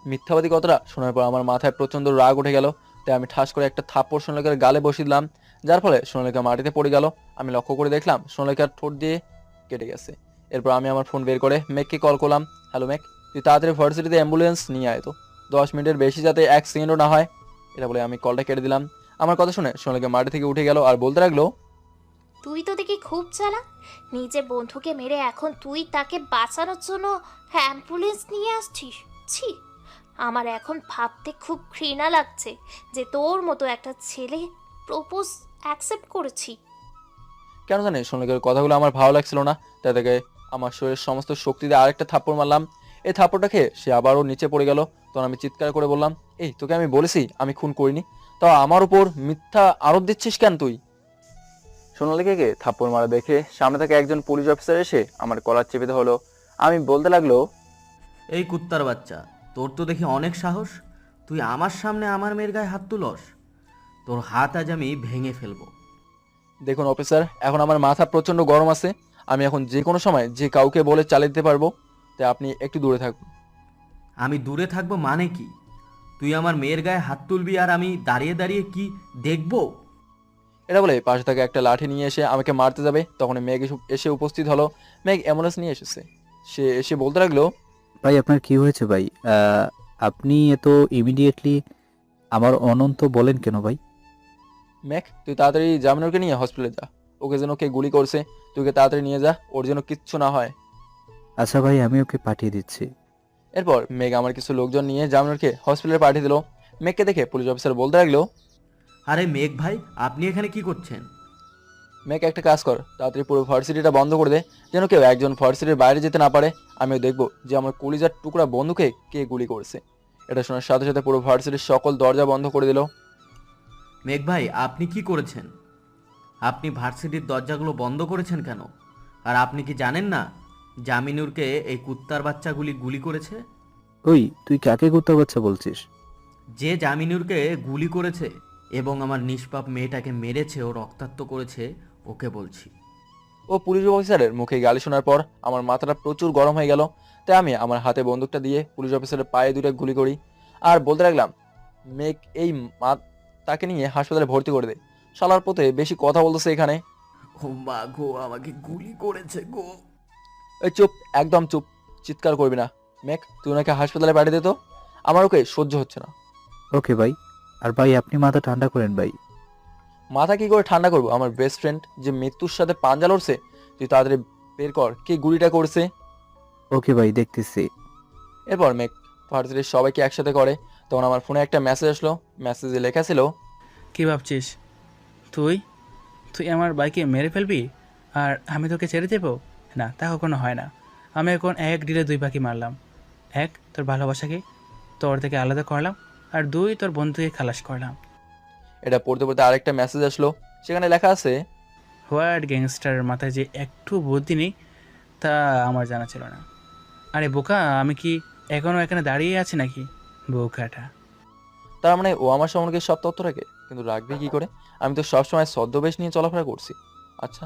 মিথ্যাবাদী কথাটা শোনার পর আমার মাথায় প্রচন্ড রাগ উঠে গেল। তাই আমি ঠাস করে একটা থাপ্পড় সোনালিকার গালে বসিয়ে দিলাম, যার ফলে সোনালিকা মাটিতে পড়ে গেল। আমি লক্ষ্য করে দেখলাম সোনালিকার ঠোঁট দিয়ে কেটে গেছে। এরপর আমি আমার ফোন বের করে মেককে কল করলাম। হ্যালো মেক, তুই তাড়াতাড়ি ভার্সিটিতে অ্যাম্বুলেন্স নিয়ে আয় তো, 10 মিনিটের বেশি যাতে 1 সেকেন্ডও না হয়। এটা বলে আমি কলটা কেটে দিলাম। আমার কথা শুনে সোনালিকা মাটি থেকে উঠে গেল আর বলতে লাগলো, তুই তো দেখি খুব চালাক। নিজের বন্ধুকে মেরে এখন তুই তাকে বাঁচানোর জন্য অ্যাম্বুলেন্স নিয়ে আসছিস। ছি, আমার এখন ভাবতে খুব ঘৃণা লাগছে যে তোর মতো একটা ছেলে প্রপোজ অ্যাকসেপ্ট করেছি। কেন জানি সোনালিকার কথাগুলো আমার ভালো লাগছিল না, তাই তাকে আমার শরীরের সমস্ত শক্তি দিয়ে আরেকটা থাপ্পড় মারলাম। এই থাপ্পড়টা খেয়ে সে আবারও নিচে পড়ে গেল। তখন আমি চিৎকার করে বললাম, এই তোকে আমি বলেছি আমি খুন করিনি, তাও আমার উপর মিথ্যা আরোপ দিচ্ছিস কেন তুই? সোনালিকাকে থাপ্পড় মারা দেখে সামনে থেকে একজন পুলিশ অফিসার এসে আমার কলার চেপে ধরলো। আমি বলতে লাগলো, এই কুত্তার বাচ্চা, তোর তো দেখি অনেক সাহস। তুই আমার সামনে আমার মেয়ের গায়ে হাত তুলস? তোর হাত আজ আমি ভেঙে ফেলবো। দেখুন অফিসার, এখন আমার মাথা প্রচন্ড গরম আছে, আমি এখন যে কোনো সময় যে কাউকে বলে চালিয়ে দিতে পারবো, তাই আপনি একটু দূরে থাকুন। আমি দূরে থাকবো মানে কি? তুই আমার মেয়ের গায়ে হাত তুলবি আর আমি দাঁড়িয়ে দাঁড়িয়ে কি দেখবো? এটা বলে পাশে থেকে একটা লাঠি নিয়ে এসে আমাকে মারতে যাবে, তখন মেঘ এসে উপস্থিত হলো। মেঘ অ্যাম্বুলেন্স নিয়ে এসেছে। সে এসে বলতে লাগলো, ভাই আপনার কি হয়েছে ভাই? আপনি এত ইমিডিয়েটলি আমার অনন্ত বলেন কেন ভাই? মেঘ তুই তাড়াতাড়ি জামিনুরকে নিয়ে হসপিটালে যা, ওকে যেন কে গুলি করছে তুইকে তাড়াতাড়ি নিয়ে যা, ওর যেন কিচ্ছু না হয়। আচ্ছা ভাই, আমি ওকে পাঠিয়ে দিচ্ছি। এরপর মেঘ আমার কিছু লোকজন নিয়ে জামিনুরকে হসপিটালে পাঠিয়ে দিল। মেঘকে দেখে পুলিশ অফিসার বলতে লাগলো, আরে মেঘ ভাই, আপনি এখানে কি করছেন? মেঘ একটা কাজ কর, তাড়াতাড়ি পুরো ভার্সিটিটা বন্ধ করে দে, যেন কেউ একজন ভার্সিটির বাইরে যেতে না পারে। আমিও দেখবো যে আমার কলিজার টুকরা বন্ধুকে কে গুলি করেছে। এটা শোনার সাথে সাথে পুরো ভার্সিটির সকল দরজা বন্ধ করে দিল। মেঘ ভাই, আপনি কি করেছেন? আপনি ভার্সিটির দরজাগুলো বন্ধ করেছেন কেন? আর আপনি কি জানেন না জামিনুরকে এই কুত্তার বাচ্চাগুলি গুলি করেছে? ওই তুই কাকে কুত্তা বাচ্চা বলছিস? যে জামিনুরকে গুলি করেছে এবং আমার নিষ্পাপ মেয়েটাকে মেরেছে ও রক্তাক্ত করেছে, ওকে বলছি। ও পুলিশ অফিসারের মুখে গালি শোনার পর আমার মাথাটা প্রচুর গরম হয়ে গেল। তাই আমি আমার হাতে বন্দুকটা দিয়ে পুলিশ অফিসারের পায়ে 2টা গুলি করি আর বলতে লাগলাম, মেঘ এই তাকে নিয়ে হাসপাতালে ভর্তি করে দে, শালার পথে বেশি কথা বলতেছে এখানে। ও মা গো, আমাকে গুলি করেছে গো। এই চুপ, একদম চুপ, চিৎকার করবি না। মেঘ তুই ওনাকে হাসপাতালে পাঠিয়ে দে তো, আমার ওকে সহ্য হচ্ছে না। ওকে ভাই। আর ভাই আপনি মাথা ঠান্ডা করেন ভাই। মাথা কি করে ঠান্ডা করবো? আমার বেস্ট ফ্রেন্ড যে মৃত্যুর সাথে পাঞ্জা লড়ছে, তুই তাড়াতাড়ি বের কর কে গুলিটা করছে। ওকে ভাই, দেখতেছি। এরপর মেঘ ভার্সিটির সবাইকে একসাথে করে। তখন আমার ফোনে একটা মেসেজ আসলো। মেসেজে লেখা ছিল, কি ভাবছিস? তুই তুই আমার বাইকে মেরে ফেলবি আর আমি তোকে ছেড়ে দেবো? না, তা কখনো হয় না। আমি এখন এক ডিলে দুই পাখি মারলাম। এক, তোর ভালোবাসাকে তোর থেকে আলাদা করলাম, আর দুই, তোর বন্ধুকে খালাস করলাম। এটা পড়তে পড়তে আরেকটা মেসেজ আসলো, সেখানে লেখা আছে, হোয়াইট গ্যাংস্টারের মাথায় যে একটু বুদ্ধি নেই তা আমার জানা ছিল না। আরে বোকা, আমি কি এখনও এখানে দাঁড়িয়ে আছি নাকি? বোকাটা। তার মানে ও আমার সম্পর্কে সব তথ্য রাখে, কিন্তু রাখবে কি করে? আমি তো সবসময় ছদ্মবেশ নিয়ে চলাফেরা করছি। আচ্ছা,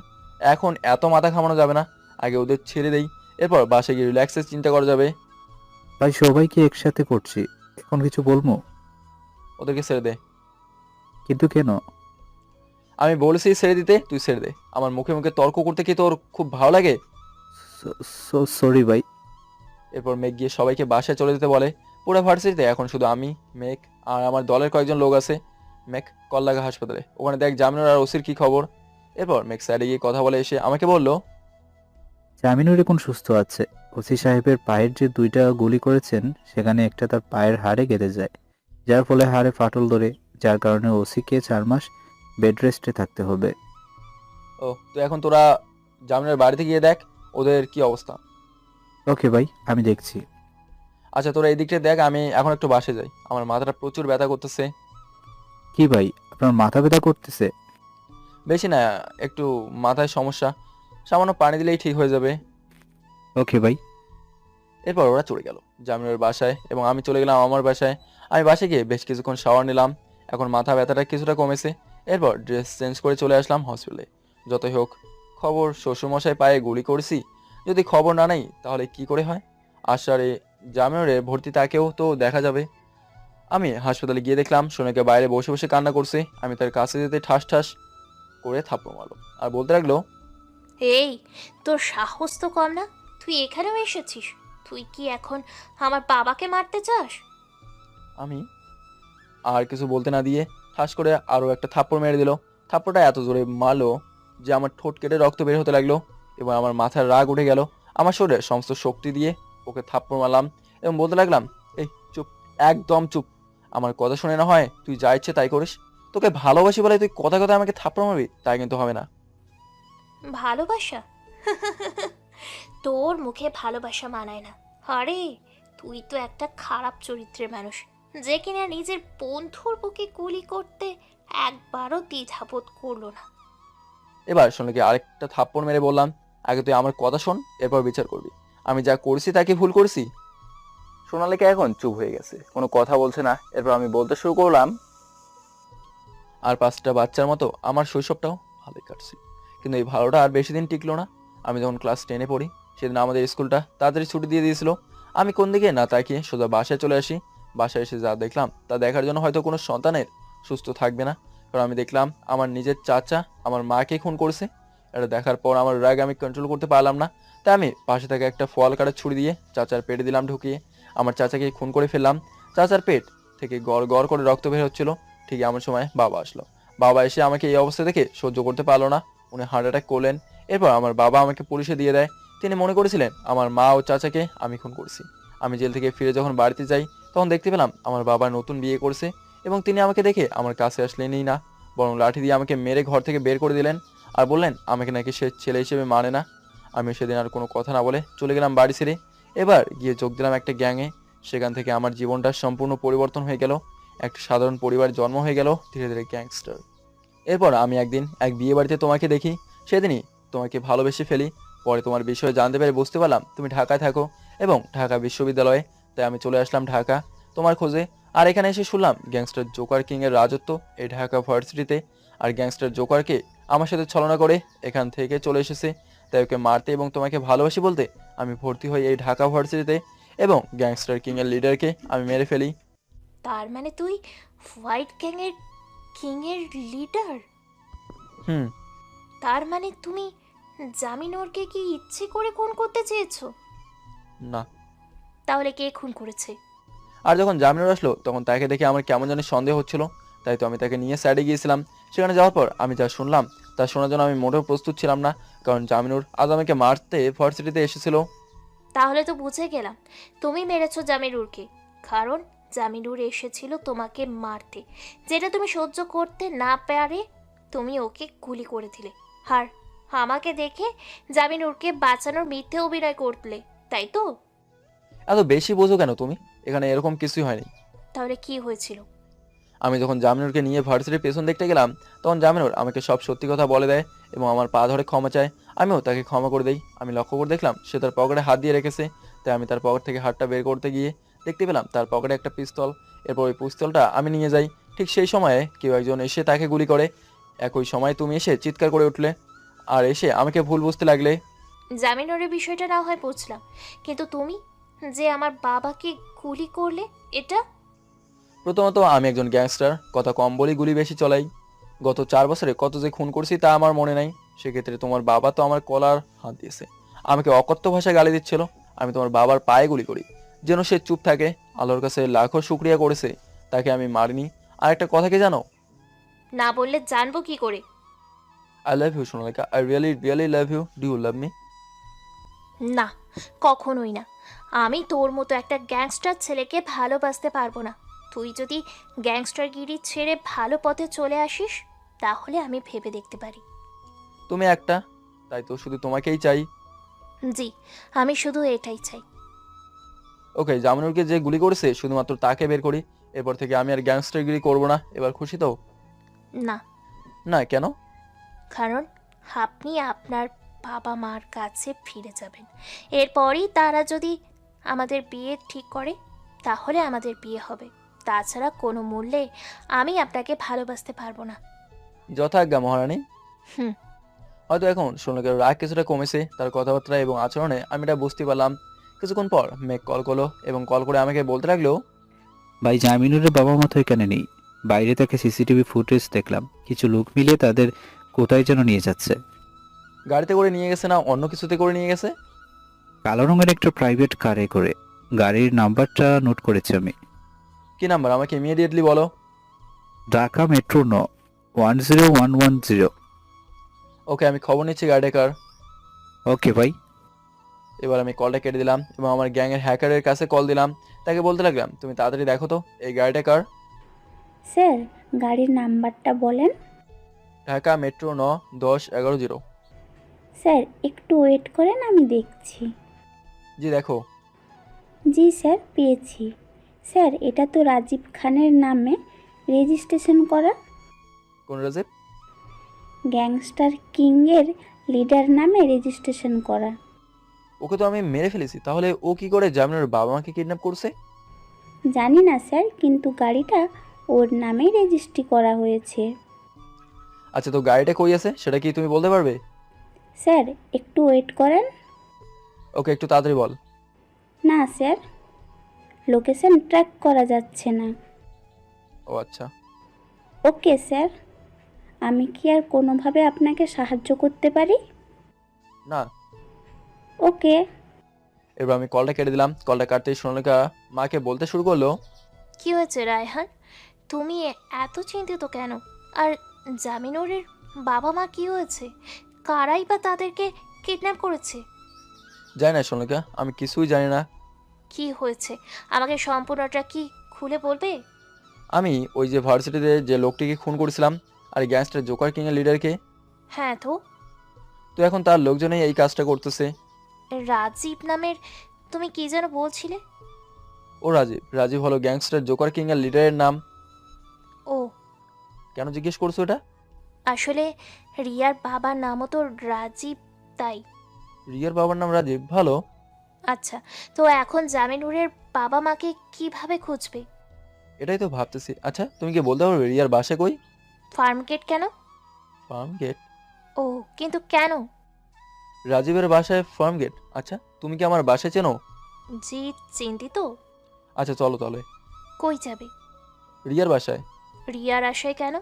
এখন এত মাথা ঘামানো যাবে না, আগে ওদের ছেড়ে দেই, এরপর বাসায় গিয়ে রিল্যাক্সে চিন্তা করা যাবে। ভাই সবাইকে একসাথে করছি, এখন কিছু বলবো? ওদেরকে ছেড়ে দে। কিন্তু কেন? আমি বলেছি ছেড়ে দিতে, তুই ছেড়ে দে। আমার মুখে মুখে তর্ক করতে কি তোর খুব ভালো লাগে? সরি ভাই। এরপর মেঘ গিয়ে সবাইকে বাসায় চলে যেতে বলে। পুরো ভার্সিটিতে এখন শুধু আমি, মেঘ আর আমার দলের কয়েকজন লোক আছে। মেঘ কল লাগা হাসপাতালে, ওখানে দেখ জামিনুর আর ওসির কি খবর। এরপর মেঘ স্যারে গিয়ে কথা বলে এসে আমাকে বলল, জামিনুর এখন সুস্থ আছে। ওসি সাহেবের পায়ের যে 2টা গুলি করেছেন সেখানে একটা তার পায়ের হাড়ে গেঁথে যায়, যার ফলে হাড়ে ফাটল ধরে, যার কারণে ওসিকে 4 মাস বেড রেস্টে থাকতে হবে। ও তো এখন তোরা জামিনের বাড়িতে গিয়ে দেখ ওদের কি অবস্থা। ওকে ভাই, আমি দেখছি। আচ্ছা তোরা এই দিকটা দেখ, আমি এখন একটু বাসে যাই, আমার মাথাটা প্রচুর ব্যথা করতেছে। কি ভাই, আপনার মাথা ব্যথা করতেছে? বেশি না, একটু মাথায় সমস্যা, সামান্য পানি দিলেই ঠিক হয়ে যাবে। ওকে ভাই। এরপর ওরা চলে গেল জামিনের বাসায় এবং আমি চলে গেলাম আমার বাসায়। আমি বাসায় গিয়ে বেশ কিছুক্ষণ শাওয়ার নিলাম, এখন মাথা ব্যথাটা কিছুটা কমেছে। এরপর ড্রেস চেঞ্জ করে চলে আসলাম হসপিটালে। যতই হোক, খবর শ্বশুরমশাই পায়ে গুলি করেছি, যদি খবর না নেই তাহলে কি করে হয়? আসারে জামিনের ভর্তি তাকেও তো দেখা যাবে। আমি হাসপাতালে গিয়ে দেখলাম সোনাকে বাইরে বসে বসে কান্না করছে। আমি তার কাছে যেতে ঠাস ঠাস করে থাপ্পড় মারলো আর বলতে লাগলো, এই, তোর সাহস তো কম না, তুই এখানেও এসেছিস? তুই কি এখন আমার বাবাকে মারতে চাস? আমি আর কিছু বলতে না দিয়ে ঠাস করে আরও একটা থাপ্পড় মেরে দিল। থাপ্পড়টা এত জোরে মারলো যে আমার ঠোঁট কেটে রক্ত বের হতে লাগলো এবং আমার মাথার রাগ উঠে গেল। আমার শরীরে সমস্ত শক্তি দিয়ে ওকে থাপ্পড় মারলাম এবং বলতে লাগলাম, এই চুপ, একদম চুপ, আমার কথা শুনে না হয় তুই যা ইচ্ছে তাই করিস। তোকে ভালোবাসি বলে তুই কথা কথা আমাকে থাপ্পড় মারবি? তাই কিন্তু হবে না। ভালোবাসা? তোর মুখে ভালোবাসা মানায় না। আরে তুই তো একটা খারাপ চরিত্রের মানুষ, যে কিনা নিজের বন্ধুর বুকে গুলি করতে একবারও দ্বিধাবোধ করলো না। এবার সোনাকে আরেকটা থাপ্পড় মেরে বললাম, আগে তুই আমার কথা শোন, এরপর বিচার করবি। আমি যা করছি তাকে ভুল করছি? সোনালিকা এখন চুপ হয়ে গেছে, কোনো কথা বলছে না। এরপর আমি বলতে শুরু করলাম, আর 5টা বাচ্চার মতো আমার শৈশবটাও ভালোই কাটছে, কিন্তু এই ভালোটা আর বেশি দিন টিকলো না। আমি যখন ক্লাস 10-এ পড়ি, সেদিন আমাদের স্কুলটা তাড়াতাড়ি ছুটি দিয়ে দিয়েছিল। আমি কোন দিকে না তাকিয়ে সোজা বাসায় চলে আসি। বাসায় এসে যা দেখলাম তা দেখার জন্য হয়তো কোনো সন্তানের সুস্থ থাকবে না, কারণ আমি দেখলাম আমার নিজের চাচা আমার মাকে খুন করছে। এটা দেখার পর আমার রাগ আমি কন্ট্রোল করতে পারলাম না, তাই আমি পাশে থাকা একটা ফল কাটার ছুরি দিয়ে চাচার পেটে দিলাম ঢুকিয়ে। আমার চাচাকে খুন করে ফেললাম। চাচার পেট থেকে গড় গড় করে রক্ত বের হচ্ছিল। ঠিক এমন সময় বাবা আসলো। বাবা এসে আমাকে এই অবস্থা দেখে সহ্য করতে পারলো না, উনি হার্ট অ্যাটাক করলেন। এরপর আমার বাবা আমাকে পুলিশে দিয়ে দেয়। তিনি মনে করেছিলেন আমার মা ও চাচাকে আমি খুন করছি। আমি জেল থেকে ফিরে যখন বাড়িতে যাই তখন দেখতে পেলাম আমার বাবা নতুন বিয়ে করছে এবং তিনি আমাকে দেখে আমার কাছে আসলেনই না, বরং লাঠি দিয়ে আমাকে মেরে ঘর থেকে বের করে দিলেন আর বললেন আমাকে নাকি সে ছেলে হিসেবে মানে না। আমি সেদিন আর কোনো কথা না বলে চলে গেলাম বাড়ি ছেড়ে। এবার গিয়ে যোগ দিলাম একটা গ্যাংয়ে। সেখান থেকে আমার জীবনটা সম্পূর্ণ পরিবর্তন হয়ে গেল। একটা সাধারণ পরিবার জন্ম হয়ে গেল ধীরে ধীরে গ্যাংস্টার। এরপর আমি একদিন এক বিয়ে বাড়িতে তোমাকে দেখি, সেদিনই তোমাকে ভালোবেসে ফেলি। পরে তোমার বিষয়ে জানতে পেরে বুঝতে পারলাম তুমি ঢাকায় থাকো এবং ঢাকা বিশ্ববিদ্যালয়ে, তাই আমি চলে আসলাম ঢাকা তোমার খোঁজে। আর এখানে এসে শুনলাম গ্যাংস্টার জোকার কিংয়ের রাজত্ব এই ঢাকা ভার্সিটিতে, আর গ্যাংস্টার জোকারকে আমার সাথে ছলনা করে এখান থেকে চলে এসেছে। তাই ওকে মারতে এবং তোমাকে ভালোবাসি বলতে আমি ভর্তি হই এই ঢাকা ভার্সিটিতে এবং গ্যাংস্টার কিংয়ের লিডারকে আমি মেরে ফেলি। তার মানে তুই হোয়াইট গ্যাংয়ের কিংয়ের লিডার? হুম। তার মানে তুমি জামিনুরকে কি ইচ্ছে করে খুন করতে চেয়েছো? না। তাহলে কে খুন করেছে? আর যখন জামিনুর আসলো তখন তাকে দেখে আমার কেমন জানি সন্দেহ হচ্ছিল, তাই তো আমি তাকে নিয়ে সাইডে গিয়েছিলাম। সেখানে যাওয়ার পর আমি যা শুনলাম তা শোনার জন্য আমি মোটেও প্রস্তুত ছিলাম না, কারণ জামিনুর আজ আমাকে মারতে ভার্সিটিতে এসেছিল। তাহলে তো বুঝে গেলাম তুমি মেরেছো জামিনুরকে, কারণ জামিনুর এসেছিল তোমাকে মারতে, যেটা তুমি সহ্য করতে না পারে তুমি ওকে গুলি করে দিলে। আর আমাকে দেখে জামিনুরকে বাঁচানোর মিথ্যে অভিনয় করলে, তাই তো? এত বেশি বোঝো কেন তুমি? এখানে এরকম কিছুই হয়নি। তাহলে কি হয়েছিল? আমি যখন জামিনুরকে নিয়ে ভার্সিটির পেছন দেখতে গেলাম, তখন জামিনুর আমাকে সব সত্যি কথা বলে দেয় এবং আমার পা ধরে ক্ষমা চায়। আমিও তাকে ক্ষমা করে দেই। আমি লক্ষ্য করে দেখলাম সে তার পকেটে হাত দিয়ে রেখেছে, তাই আমি তার পকেট থেকে হাতটা বের করতে গিয়ে দেখতে পেলাম তার পকেটে একটা পিস্তল। এরপর ওই পিস্তলটা আমি নিয়ে যাই। ঠিক সেই সময়ে কেউ একজন এসে তাকে গুলি করে। একই সময় তুমি এসে চিৎকার করে উঠলে আর এসে আমাকে ভুল বুঝতে লাগলে। জামিনুরের বিষয়টা না হয় বুঝলাম, কিন্তু তুমি যে আমার বাবাকে গুলি করলে, এটা? প্রথমত আমি একজন গ্যাংস্টার, কথা কম বলি, গুলি বেশি চলাই। গত 4 বছরে কত যে খুন করছি তা আমার মনে নাই। সেক্ষেত্রে তোমার বাবা তো আমার কলার হাত দিয়েছে, আমাকে অকথ্য ভাষায় গালি দিচ্ছিল। আমি তোমার বাবার পায়ে গুলি করি যেন সে চুপ থাকে। আল্লাহর কাছে লাখো শুক্রিয়া করেছে তাকে আমি মারিনি। আর একটা কথা কি জানো? না বললে জানবো কি করে? I love you Sonalika, I really really love you. Do you love me? না, কখনোই না। আমি তোর মতো একটা গ্যাংস্টার ছেলেকে ভালোবাসতে পারবো না। তুই যদি গ্যাংস্টারগিরি ছেড়ে ভালো পথে চলে আসিস তাহলে আমি ভেবে দেখতে পারি। তুমি একটা, তাই তো শুধু তোমাকেই চাই। জি, আমি শুধু এটাই চাই। ওকে, জামিনুরকে যে গুলি করেছে শুধুমাত্র তাকে বের করি। এরপর থেকে আমি আর গ্যাংস্টারগিরি করবো না। এবার খুশি তো? না, না কেন? কারণ আপনি আপনার বাবা মার কাছে ফিরে যাবেন। এরপরই তারা যদি আমাদের বিয়ে ঠিক করে তাহলে আমাদের বিয়ে হবে। তাছাড়া কোনো মূল্যে আমি আপনাকে ভালোবাসতে পারবো না। যথাজ্ঞা মহারানী। হুম। হয়তো এখন সোনালিকার রাগ কিছুটা কমেছে তার কথাবার্তা এবং আচরণে, আমি এটা বুঝতে পারলাম। কিছুক্ষণ পর মেঘ কল করলো এবং কল করে আমাকে বলতে লাগলো, ভাই জামিনুরের বাবা মা তো এখানে নেই। বাইরে থেকে সিসিটিভি ফুটেজ দেখলাম, কিছু লোক মিলিয়ে তাদের কোথায় যেন নিয়ে যাচ্ছে। গাড়িতে করে নিয়ে গেছে না অন্য কিছুতে করে নিয়ে গেছে? কালো রঙের একটা প্রাইভেট কারে করে। গাড়ির নাম্বারটা নোট করেছি আমি। কি নাম্বার আমাকে ইমিডিয়েটলি বলো। ঢাকা মেট্রো 10110। ওকে, আমি খবর নিচ্ছি গাড়িটা কার। ওকে ভাই। এবার আমি কলটা কেটে দিলাম এবং আমার গ্যাংয়ের হ্যাকারের কাছে কল দিলাম। তাকে বলতে লাগলাম, তুমি তাড়াতাড়ি দেখো তো এই গাড়িটা কার। স্যার, গাড়ির নাম্বারটা বলেন। ঢাকা মেট্রো 10-11-0। স্যার, একটু ওয়েট করেন, আমি দেখছি। জি দেখো। জি স্যার, পেয়েছি। স্যার, এটা তো রাজীব খানের নামে রেজিস্ট্রেশন করা। কোন রাজীব? গ্যাংস্টার কিংয়ের লিডার নামে রেজিস্ট্রেশন করা। ওকে তো আমি মেরে ফেলেছি, তাহলে ও কি করে জামিনের বাবা মাকে কিডন্যাপ করছে? জানি না স্যার, কিন্তু গাড়িটা ওর নামেই রেজিস্ট্রি করা হয়েছে। আচ্ছা, তো গাড়িটা কই আছে সেটা কি তুমি বলতে পারবে? স্যার, একটু ওয়েট করেন। ওকে, একটু তাড়াতাড়ি বল। না স্যার, লোকেশন ট্র্যাক করা যাচ্ছে না। ও আচ্ছা। ওকে স্যার, আমি কি আর কোনোভাবে আপনাকে সাহায্য করতে পারি? না। ওকে। এবার আমি কলটা কেটে দিলাম। কলটা কাটতেই সোনালিকা মাকে বলতে শুরু করলো, কি হয়েছে রায়হান? তুমি এত চিন্তিত কেন? আর জামিনুরের বাবা মা কি হয়েছে? কারাই বা তাদেরকে কিডন্যাপ করেছে? জানি না সোনালিকা, আমি কিছুই জানি না। কি হয়েছে আমাকে সম্পূর্ণটা কি খুলে বলবে? আমি ওই যে ভার্সিটিতে যে লোকটিকে খুন করেছিলাম আর গ্যাংস্টার জোকার কিং এর লিডারকে, হ্যাঁ তো এখন তার লোকজনেই এই কাজটা করতেছে। রাজীব নামের, তুমি কি যেন বলছিলে? ও রাজীব। রাজীব হলো গ্যাংস্টার জোকার কিং এর লিডারের নাম। ও, কেন জিজ্ঞেস করছো এটা? আসলে রিয়ার বাবার নামও তো রাজীব, তাই। রিয়ার বাবার নাম রাজীব? ভালো। আচ্ছা, তো এখন জামিনুরের বাবা মাকে কিভাবে খুঁজবে? এটাই তো ভাবতেছি। আচ্ছা, তুমি কি বলতে পারবে রিয়ার বাসা কই? ফার্ম গেট কেন? ফার্ম গেট? ও, কিন্তু কেন? রাজীবের বাসায় ফার্ম গেট? আচ্ছা, তুমি কি আমার বাসায় চেনো? জি, চিন্তিত। আচ্ছা চলো তাহলে। কই যাবে? রিয়ার বাসায়। রিয়ার আশায় কেন?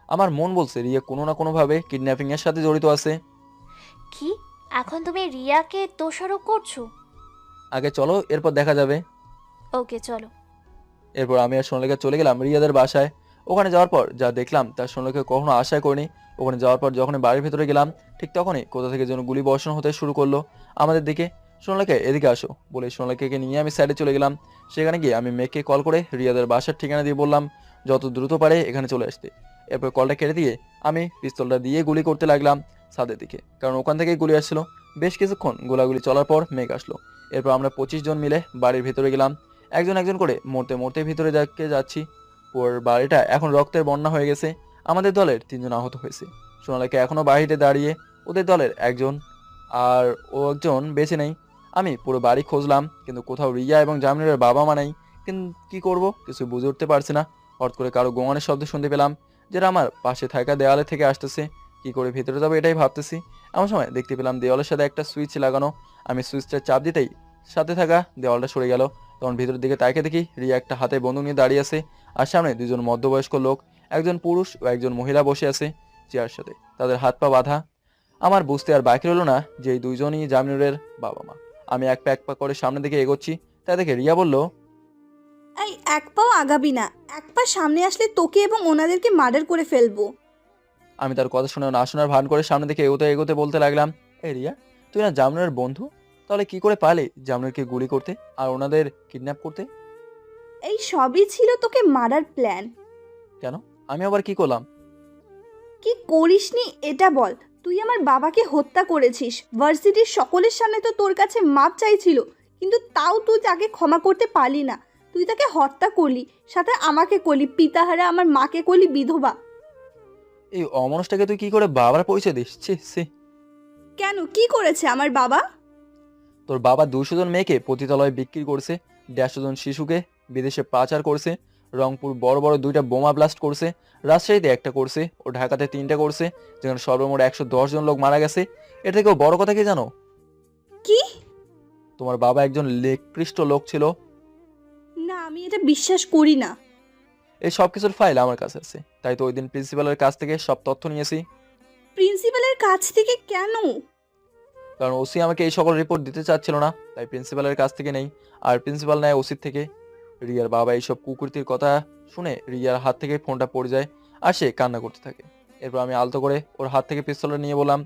আমার মন বলছে রিয়া কোনো না কোনোভাবে কিডন্যাপিং এর সাথে জড়িত আছে। কি, এখন তুমি রিয়াকে দোষারোপ করছো? আগে চলো, এরপর দেখা যাবে। ওকে চলো। এরপর আমি আর সোনালিকা চলে গেলাম রিয়াদের বাসায়। ওখানে যাওয়ার পর যা দেখলাম তার সোনালিকা কখনো আশা করিনি। ওখানে যাওয়ার পর যখন বাড়ির ভেতরে গেলাম ঠিক তখনই কোথা থেকে যেন গুলি বর্ষণ হতে শুরু করলো আমাদের দিকে। সোনালীকে এদিকে আসো বলে সোনালীকে নিয়ে আমি সাইডে চলে গেলাম। সেখানে গিয়ে আমি মেয়েকে কল করে রিয়াদের বাসার ঠিকানা দিয়ে বললাম যত দ্রুত পারে এখানে চলে আসতে। এরপর কলটা কেটে দিয়ে আমি পিস্তলটা দিয়ে গুলি করতে লাগলাম ছাদের দিকে, কারণ ওখান থেকেই গুলি আসছিল। বেশ কিছুক্ষণ গোলাগুলি চলার পর মেঘ আসলো। এরপর আমরা 25 জন মিলে বাড়ির ভেতরে গেলাম। একজন একজন করে মরতে মরতে ভিতরে যাচ্ছি। পুরো বাড়িটা এখন রক্তের বন্যা হয়ে গেছে। আমাদের দলের 3 জন আহত হয়েছে। সোনালীকে এখনো বাহিরে দাঁড়িয়ে, ওদের দলের একজন আর ও একজন বেঁচে নেই। আমি পুরো বাড়ি খুঁজলাম, কিন্তু কোথাও রিয়া এবং জামিনের বাবা মা নেই। কিন্তু কি করব কিছু বুঝে উঠতে পারছি না। হঠাৎ করে কারো গোঙানের শব্দ শুনতে পেলাম, যেটা আমার পাশে থাকা দেওয়ালে থেকে আসতেছে। কি করে ভিতরে যাবো এটাই ভাবতেছি। এমন সময় দেখতে পেলাম দেওয়ালের সাথে একটা সুইচ লাগানো। আমি সুইচটা চাপ দিতেই সাথে থাকা দেওয়ালটা সরে গেল। তখন ভিতরের দিকে তাকে দেখি রিয়া একটা হাতে বন্দুক নিয়ে দাঁড়িয়ে আছে, আর সামনে 2 জন মধ্যবয়স্ক লোক, একজন পুরুষ ও একজন মহিলা বসে আছে চেয়ার সাথে, তাদের হাত পা বাঁধা। আমার বুঝতে আর বাকি রইল না যে এই 2 জনই জামিনুরের বাবা মা। আমি এক পা করে সামনের দিকে এগোচ্ছি, তাই দেখে রিয়া বলল, এই এক পাও আগাবি না, এক পা সামনে আসলে তোকে এবং ওনাদেরকে মার্ডার করে ফেলবো। আমি তার কথা শুনে না শোনার ভান করে সামনের দিকে এগোতে এগোতে বলতে লাগলাম, এই রিয়া, তুই না জামিনুরের বন্ধু, তাহলে কি করে পারলি জামিনুরকে গুলি করতে আর ওনাদের কিডন্যাপ করতে? এই সবই ছিল তোকে মারার প্ল্যান। কেন? আমি আবার কি করলাম? কি করিসনি এটা বল। তুই আমার বাবাকে হত্যা করেছিস, ভার্সিটির সকলের সামনে তো তোর কাছে মাপ চাইছিল, কিন্তু তাও তুই তাকে ক্ষমা করতে পারলি না। তুই তাকে হত্যা করলি, সাথে আমাকে করলি পিতাহারা, আমার মাকে করলি বিধবা। এই অমানুষটাকে তুই কি করে বাবার পরিচয় দিস? ছি ছি। কেন, কি করেছে আমার বাবা? তোর বাবা 200 জন মেয়েকে পতিতালয়ে বিক্রি করছে, 150 জন শিশুকে বিদেশে পাচার করছে, রংপুর বড় বড় 2টা বোমা ব্লাস্ট করছে, রাজশাহীতে একটা করছে, ও ঢাকাতে 3টা করছে, যেখানে সর্বমোট 110 জন লোক মারা গেছে। এর থেকেও বড় কথা কি জানো? কি? তোমার বাবা একজন নিকৃষ্ট লোক ছিল। না, আমি এটা বিশ্বাস করি না। এই সব কিছুর ফাইল আমার কাছে আছে, তাই তো ওই দিন প্রিন্সিপালের কাছ থেকে সব তথ্য নিয়েছি। প্রিন্সিপালের কাছ থেকে কেন? কারণ ওসি আমাকে এই সকল রিপোর্ট দিতে চাচ্ছিল না, তাই প্রিন্সিপালের কাছ থেকে নেই। আর প্রিন্সিপাল নেয় ওসির থেকে। রিয়ার বাবা এইসব কুকৃতির কথা শুনে রিয়ার হাত থেকে ফোনটা পড়ে যায়, আর সে কান্না করতে থাকে। এরপর আমি আলতো করে ওর হাত থেকে পিস্তলটা নিয়ে বললাম,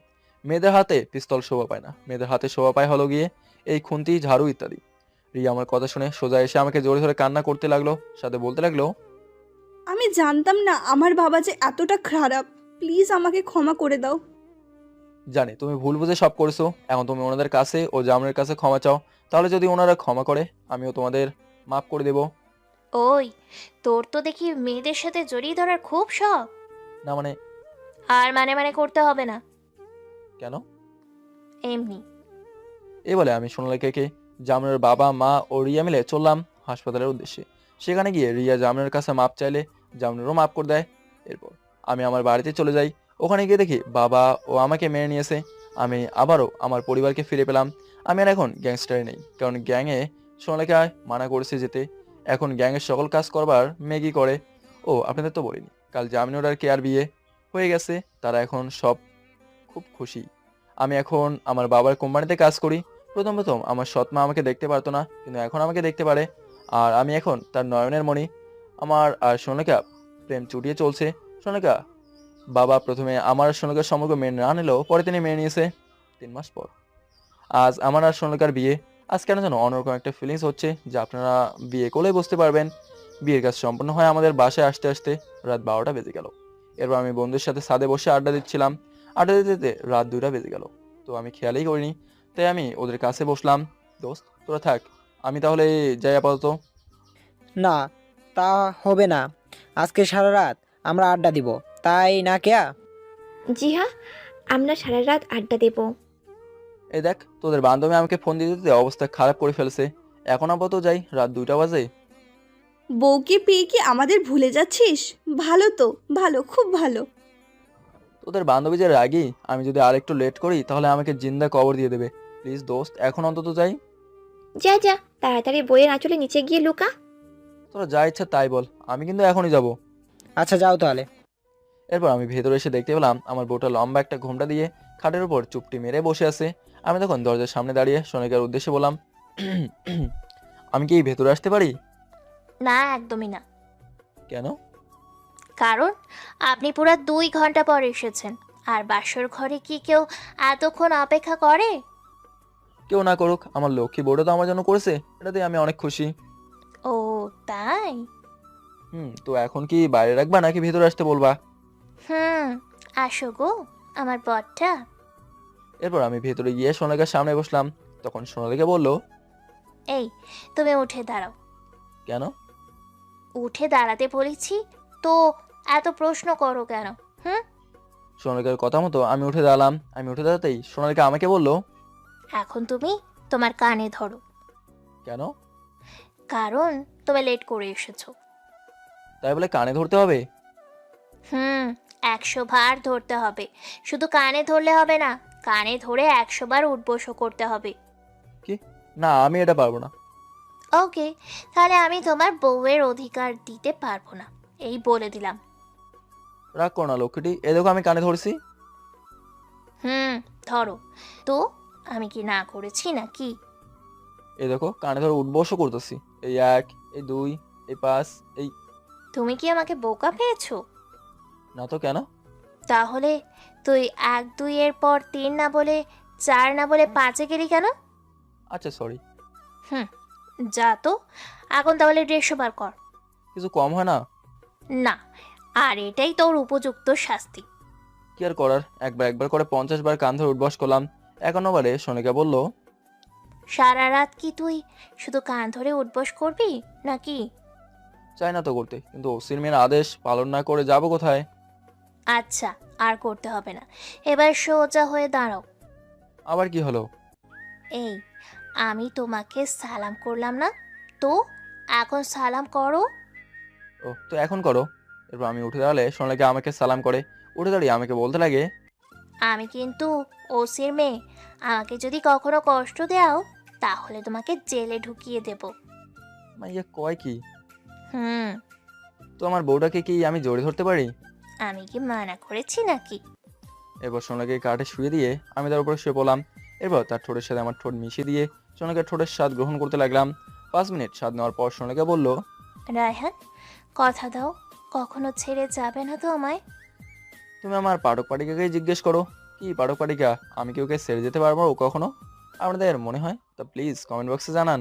মেয়েদের হাতে পিস্তল শোভা পায় না, মেয়েদের হাতে শোভা পায় হলো গিয়ে এই খুন্তি, ঝাড়ু ইত্যাদি। রিয়া আমার কথা শুনে সোজা এসে আমাকে জোরে ধরে কান্না করতে লাগলো, সাথে বলতে লাগলো, আমি জানতাম না আমার বাবা যে এতটা খারাপ। প্লিজ আমাকে ক্ষমা করে দাও। জানি তুমি ভুল বুঝে সব করেছো, এখন তুমি ওনাদের কাছে ও জামিনের কাছে ক্ষমা চাও, তাহলে যদি ওনারা ক্ষমা করে আমিও তোমাদের মাফ করে দেব। ওই, তোর তো দেখি মেয়েদের সাথে জড়িয়ে ধরার খুব শখ। না মানে? আর মানে করতে হবে না, কেন? এমনি। এই বলে আমি সোনালীকে, জামিনের বাবা মা ও রিয়া মিলে চললাম হাসপাতালের উদ্দেশ্যে। সেখানে গিয়ে রিয়া জামিনের কাছে মাপ চাইলে জামিনেরও মাপ করে দেয়। এরপর আমি আমার বাড়িতে চলে যাই। ওখানে গিয়ে দেখি বাবা ও আমাকে মেনে নিয়েছে। আমি আবারও আমার পরিবারকে ফিরে পেলাম। আমি আর এখন গ্যাংস্টারে নেই, কারণ গ্যাংয়ে সোনালীকে মানা করেছে যেতে। এখন গ্যাংয়ের সকল কাজ করবার মেগি করে। ও আপনাদের তো বলিনি, কাল জামিনুর আর কেয়ার বিয়ে হয়ে গেছে, তারা এখন সব খুব খুশি। আমি এখন আমার বাবার কোম্পানিতে কাজ করি। প্রথম আমার সৎ মা আমাকে দেখতে পারতো না, কিন্তু এখন আমাকে দেখতে পারে, আর আমি এখন তার নয়নের মণি। আমার আর সোনালীকা প্রেম চুটিয়ে চলছে। সোনালীকা বাবা প্রথমে আমার আর সোনালীকার সম্পর্ক মেনে না নিলেও পরে তিনি মেনে নিয়েছে 3 মাস পর। আজ আমার আর সোনালীকার বিয়ে। আজ কেন যেন অন্যরকম একটা ফিলিংস হচ্ছে, যা আপনারা বিয়ে করলেই বুঝতে পারবেন। বিয়ের কাজ সম্পন্ন হয় আমাদের বাসায় আসতে আসতে রাত 12টা বেজে গেল। এরপর আমি বন্ধুর সাথে ছাদে বসে আড্ডা দিচ্ছিলাম। আড্ডা দিতে দিতে রাত 2টা বেজে গেল, তো আমি খেয়ালই করিনি। তাই আমি ওদের কাছে বসলাম। দোস্ত তোরা থাক, আমি তাহলে যাই আপাতত। না, তা হবে না। আজকে সারা রাত আমরা আড্ডা দিব, তাই না কেয়া? জি হ্যাঁ, আমরা সারা রাত আড্ডা দেব। এই দেখ, তোদের বান্ধবী আমাকে ফোন দিতে দিতে অবস্থা খারাপ করে ফেলছে। এখন আপাতত যাই, রাত 2টা বাজে। বউকে পেয়ে কি আমাদের ভুলে যাচ্ছিস? ভালো তো, ভালো, খুব ভালো। তোদের বান্ধবী যে রাগী, আমি যদি আর একটু লেট করি তাহলে আমাকে জিন্দা কবর দিয়ে দেবে। প্লিজ দোস্ত, এখন অন্তত যাই। যা যা, তাড়াতাড়ি বইয়ের আঁচলে নিচে গিয়ে লুকা। তোরা যা ইচ্ছা তাই বল, আমি কিন্তু এখনই যাব। আচ্ছা যাও তাহলে। এরপর আমি ভেতরে এসে দেখতে পেলাম আমার বউটা লম্বা একটা ঘোমটা দিয়ে খাটের উপর চুপটি মেরে বসে আছে। আমি তখন দরজার সামনে দাঁড়িয়ে সোনিকার উদ্দেশ্যে বললাম, আমি কি ভেতরে আসতে পারি? না, একদমই না। কেন? কারণ আপনি পুরো 2 ঘন্টা পর এসেছেন, আর বাসর ঘরে কি কেউ এতক্ষণ অপেক্ষা করে? কেউ না করুক, আমার লক্ষ্মী বউটা তো আমার জন্য করেছে, এটাতে আমি অনেক খুশি। ও তাই? তো এখন কি বাইরে রাখবা নাকি ভেতরে আসতে বলবা? হুম, আসো গো আমার বরটা। এরপর আমি ভেতরে গিয়ে সোনালিকার সামনে বসলাম। তখন সোনালিকা বলল, এই তুমি উঠে দাঁড়াও। কেন? উঠে দাঁড়াতে বলেছি তো, এত প্রশ্ন করো কেন? হুম, সোনালিকার কথা মতো আমি উঠে দাঁড়ালাম। আমি উঠে দাঁড়াতেই সোনালিকা আমাকে বলল, এখন তুমি তোমার কানে ধরো, কেন? কারণ তুমি লেট করে এসেছো। তাই বলে কানে ধরতে হবে? 100 বার ধরতে হবে। শুধু কানে ধরলে হবে না, কানে ধরে 100 বার উঠবসও করতে হবে। কি? না, আমি এটা পারবো না। ওকে, তাহলে আমি তোমার বউয়ের অধিকার দিতে পারবো না, এই বলে দিলাম। রাগ করো না লক্ষ্মীটি, এ দেখো আমি কানে ধরছি। ধরো তো, আমি কি না করেছি নাকি? এ দেখো কানে ধরে উঠবসও করতেছি। এই 1, এই 2, এই 5, এই। তুমি কি আমাকে বোকা পেয়েছো? না তো, কেন? তাহলে তুই 1 2 এর পর 3 না বলে 4 না বলে 5-এ গেলি কেন? আচ্ছা সরি। হুম, যা তো, এখন তাহলে 150 বার কর। কিছু কম হয় না? না, আর এটাই তোর উপযুক্ত শাস্তি। কি আর করার, একবার করে 50 বার কান ধরে উঠবস করলাম। 51 বারে সোনিকা বলল, সারা রাত কি তুই শুধু কান ধরে উঠবস করবি নাকি? চাই না তো করতে, কিন্তু ওসির মেয়ের আদেশ পালন না করে যাব কোথায়? আচ্ছা, আর করতে হবে না, এবার সোজা হয়ে দাঁড়াও। আবার কি হলো? এই, আমি তোমাকে সালাম করলাম না, তো এখন সালাম করো। ও তো এখন করো। এরপর আমি উঠে দাঁড়ালে সোনালিকা আমাকে সালাম করে। উঠে দাঁড়িয়ে আমাকে বলতে লাগে, আমি কিন্তু ওসির মেয়ে, আমাকে যদি কখনো কষ্ট দাও তাহলে তোমাকে জেলে ঢুকিয়ে দেব। মাইয়া কয় কি? হুম, তো আমার বউটাকে কি আমি জড়িয়ে ধরতে পারি? আমি কি মানা করেছি নাকি? এরপর সোনালিকে কাঠে শুয়ে দিয়ে আমি তার উপরে শুয়ে পড়লাম। এরপর তার ঠোঁটের সাথে আমার ঠোঁট মিশিয়ে দিয়ে সোনালিকার ঠোঁটের স্বাদ গ্রহণ করতে লাগলাম। 5 মিনিট স্বাদ নেওয়ার পর সোনালিকা বলল, রায়হান, কথা দাও কখনো ছেড়ে যাবে না তো আমায়। তুমি আমার পাঠক পাঠিকাকেই জিজ্ঞেস করো। কি পাঠক পাঠিকা, আমি কি ওকে ছেড়ে যেতে পারবো কখনো? আপনাদের মনে হয় তা প্লিজ কমেন্ট বক্সে জানান।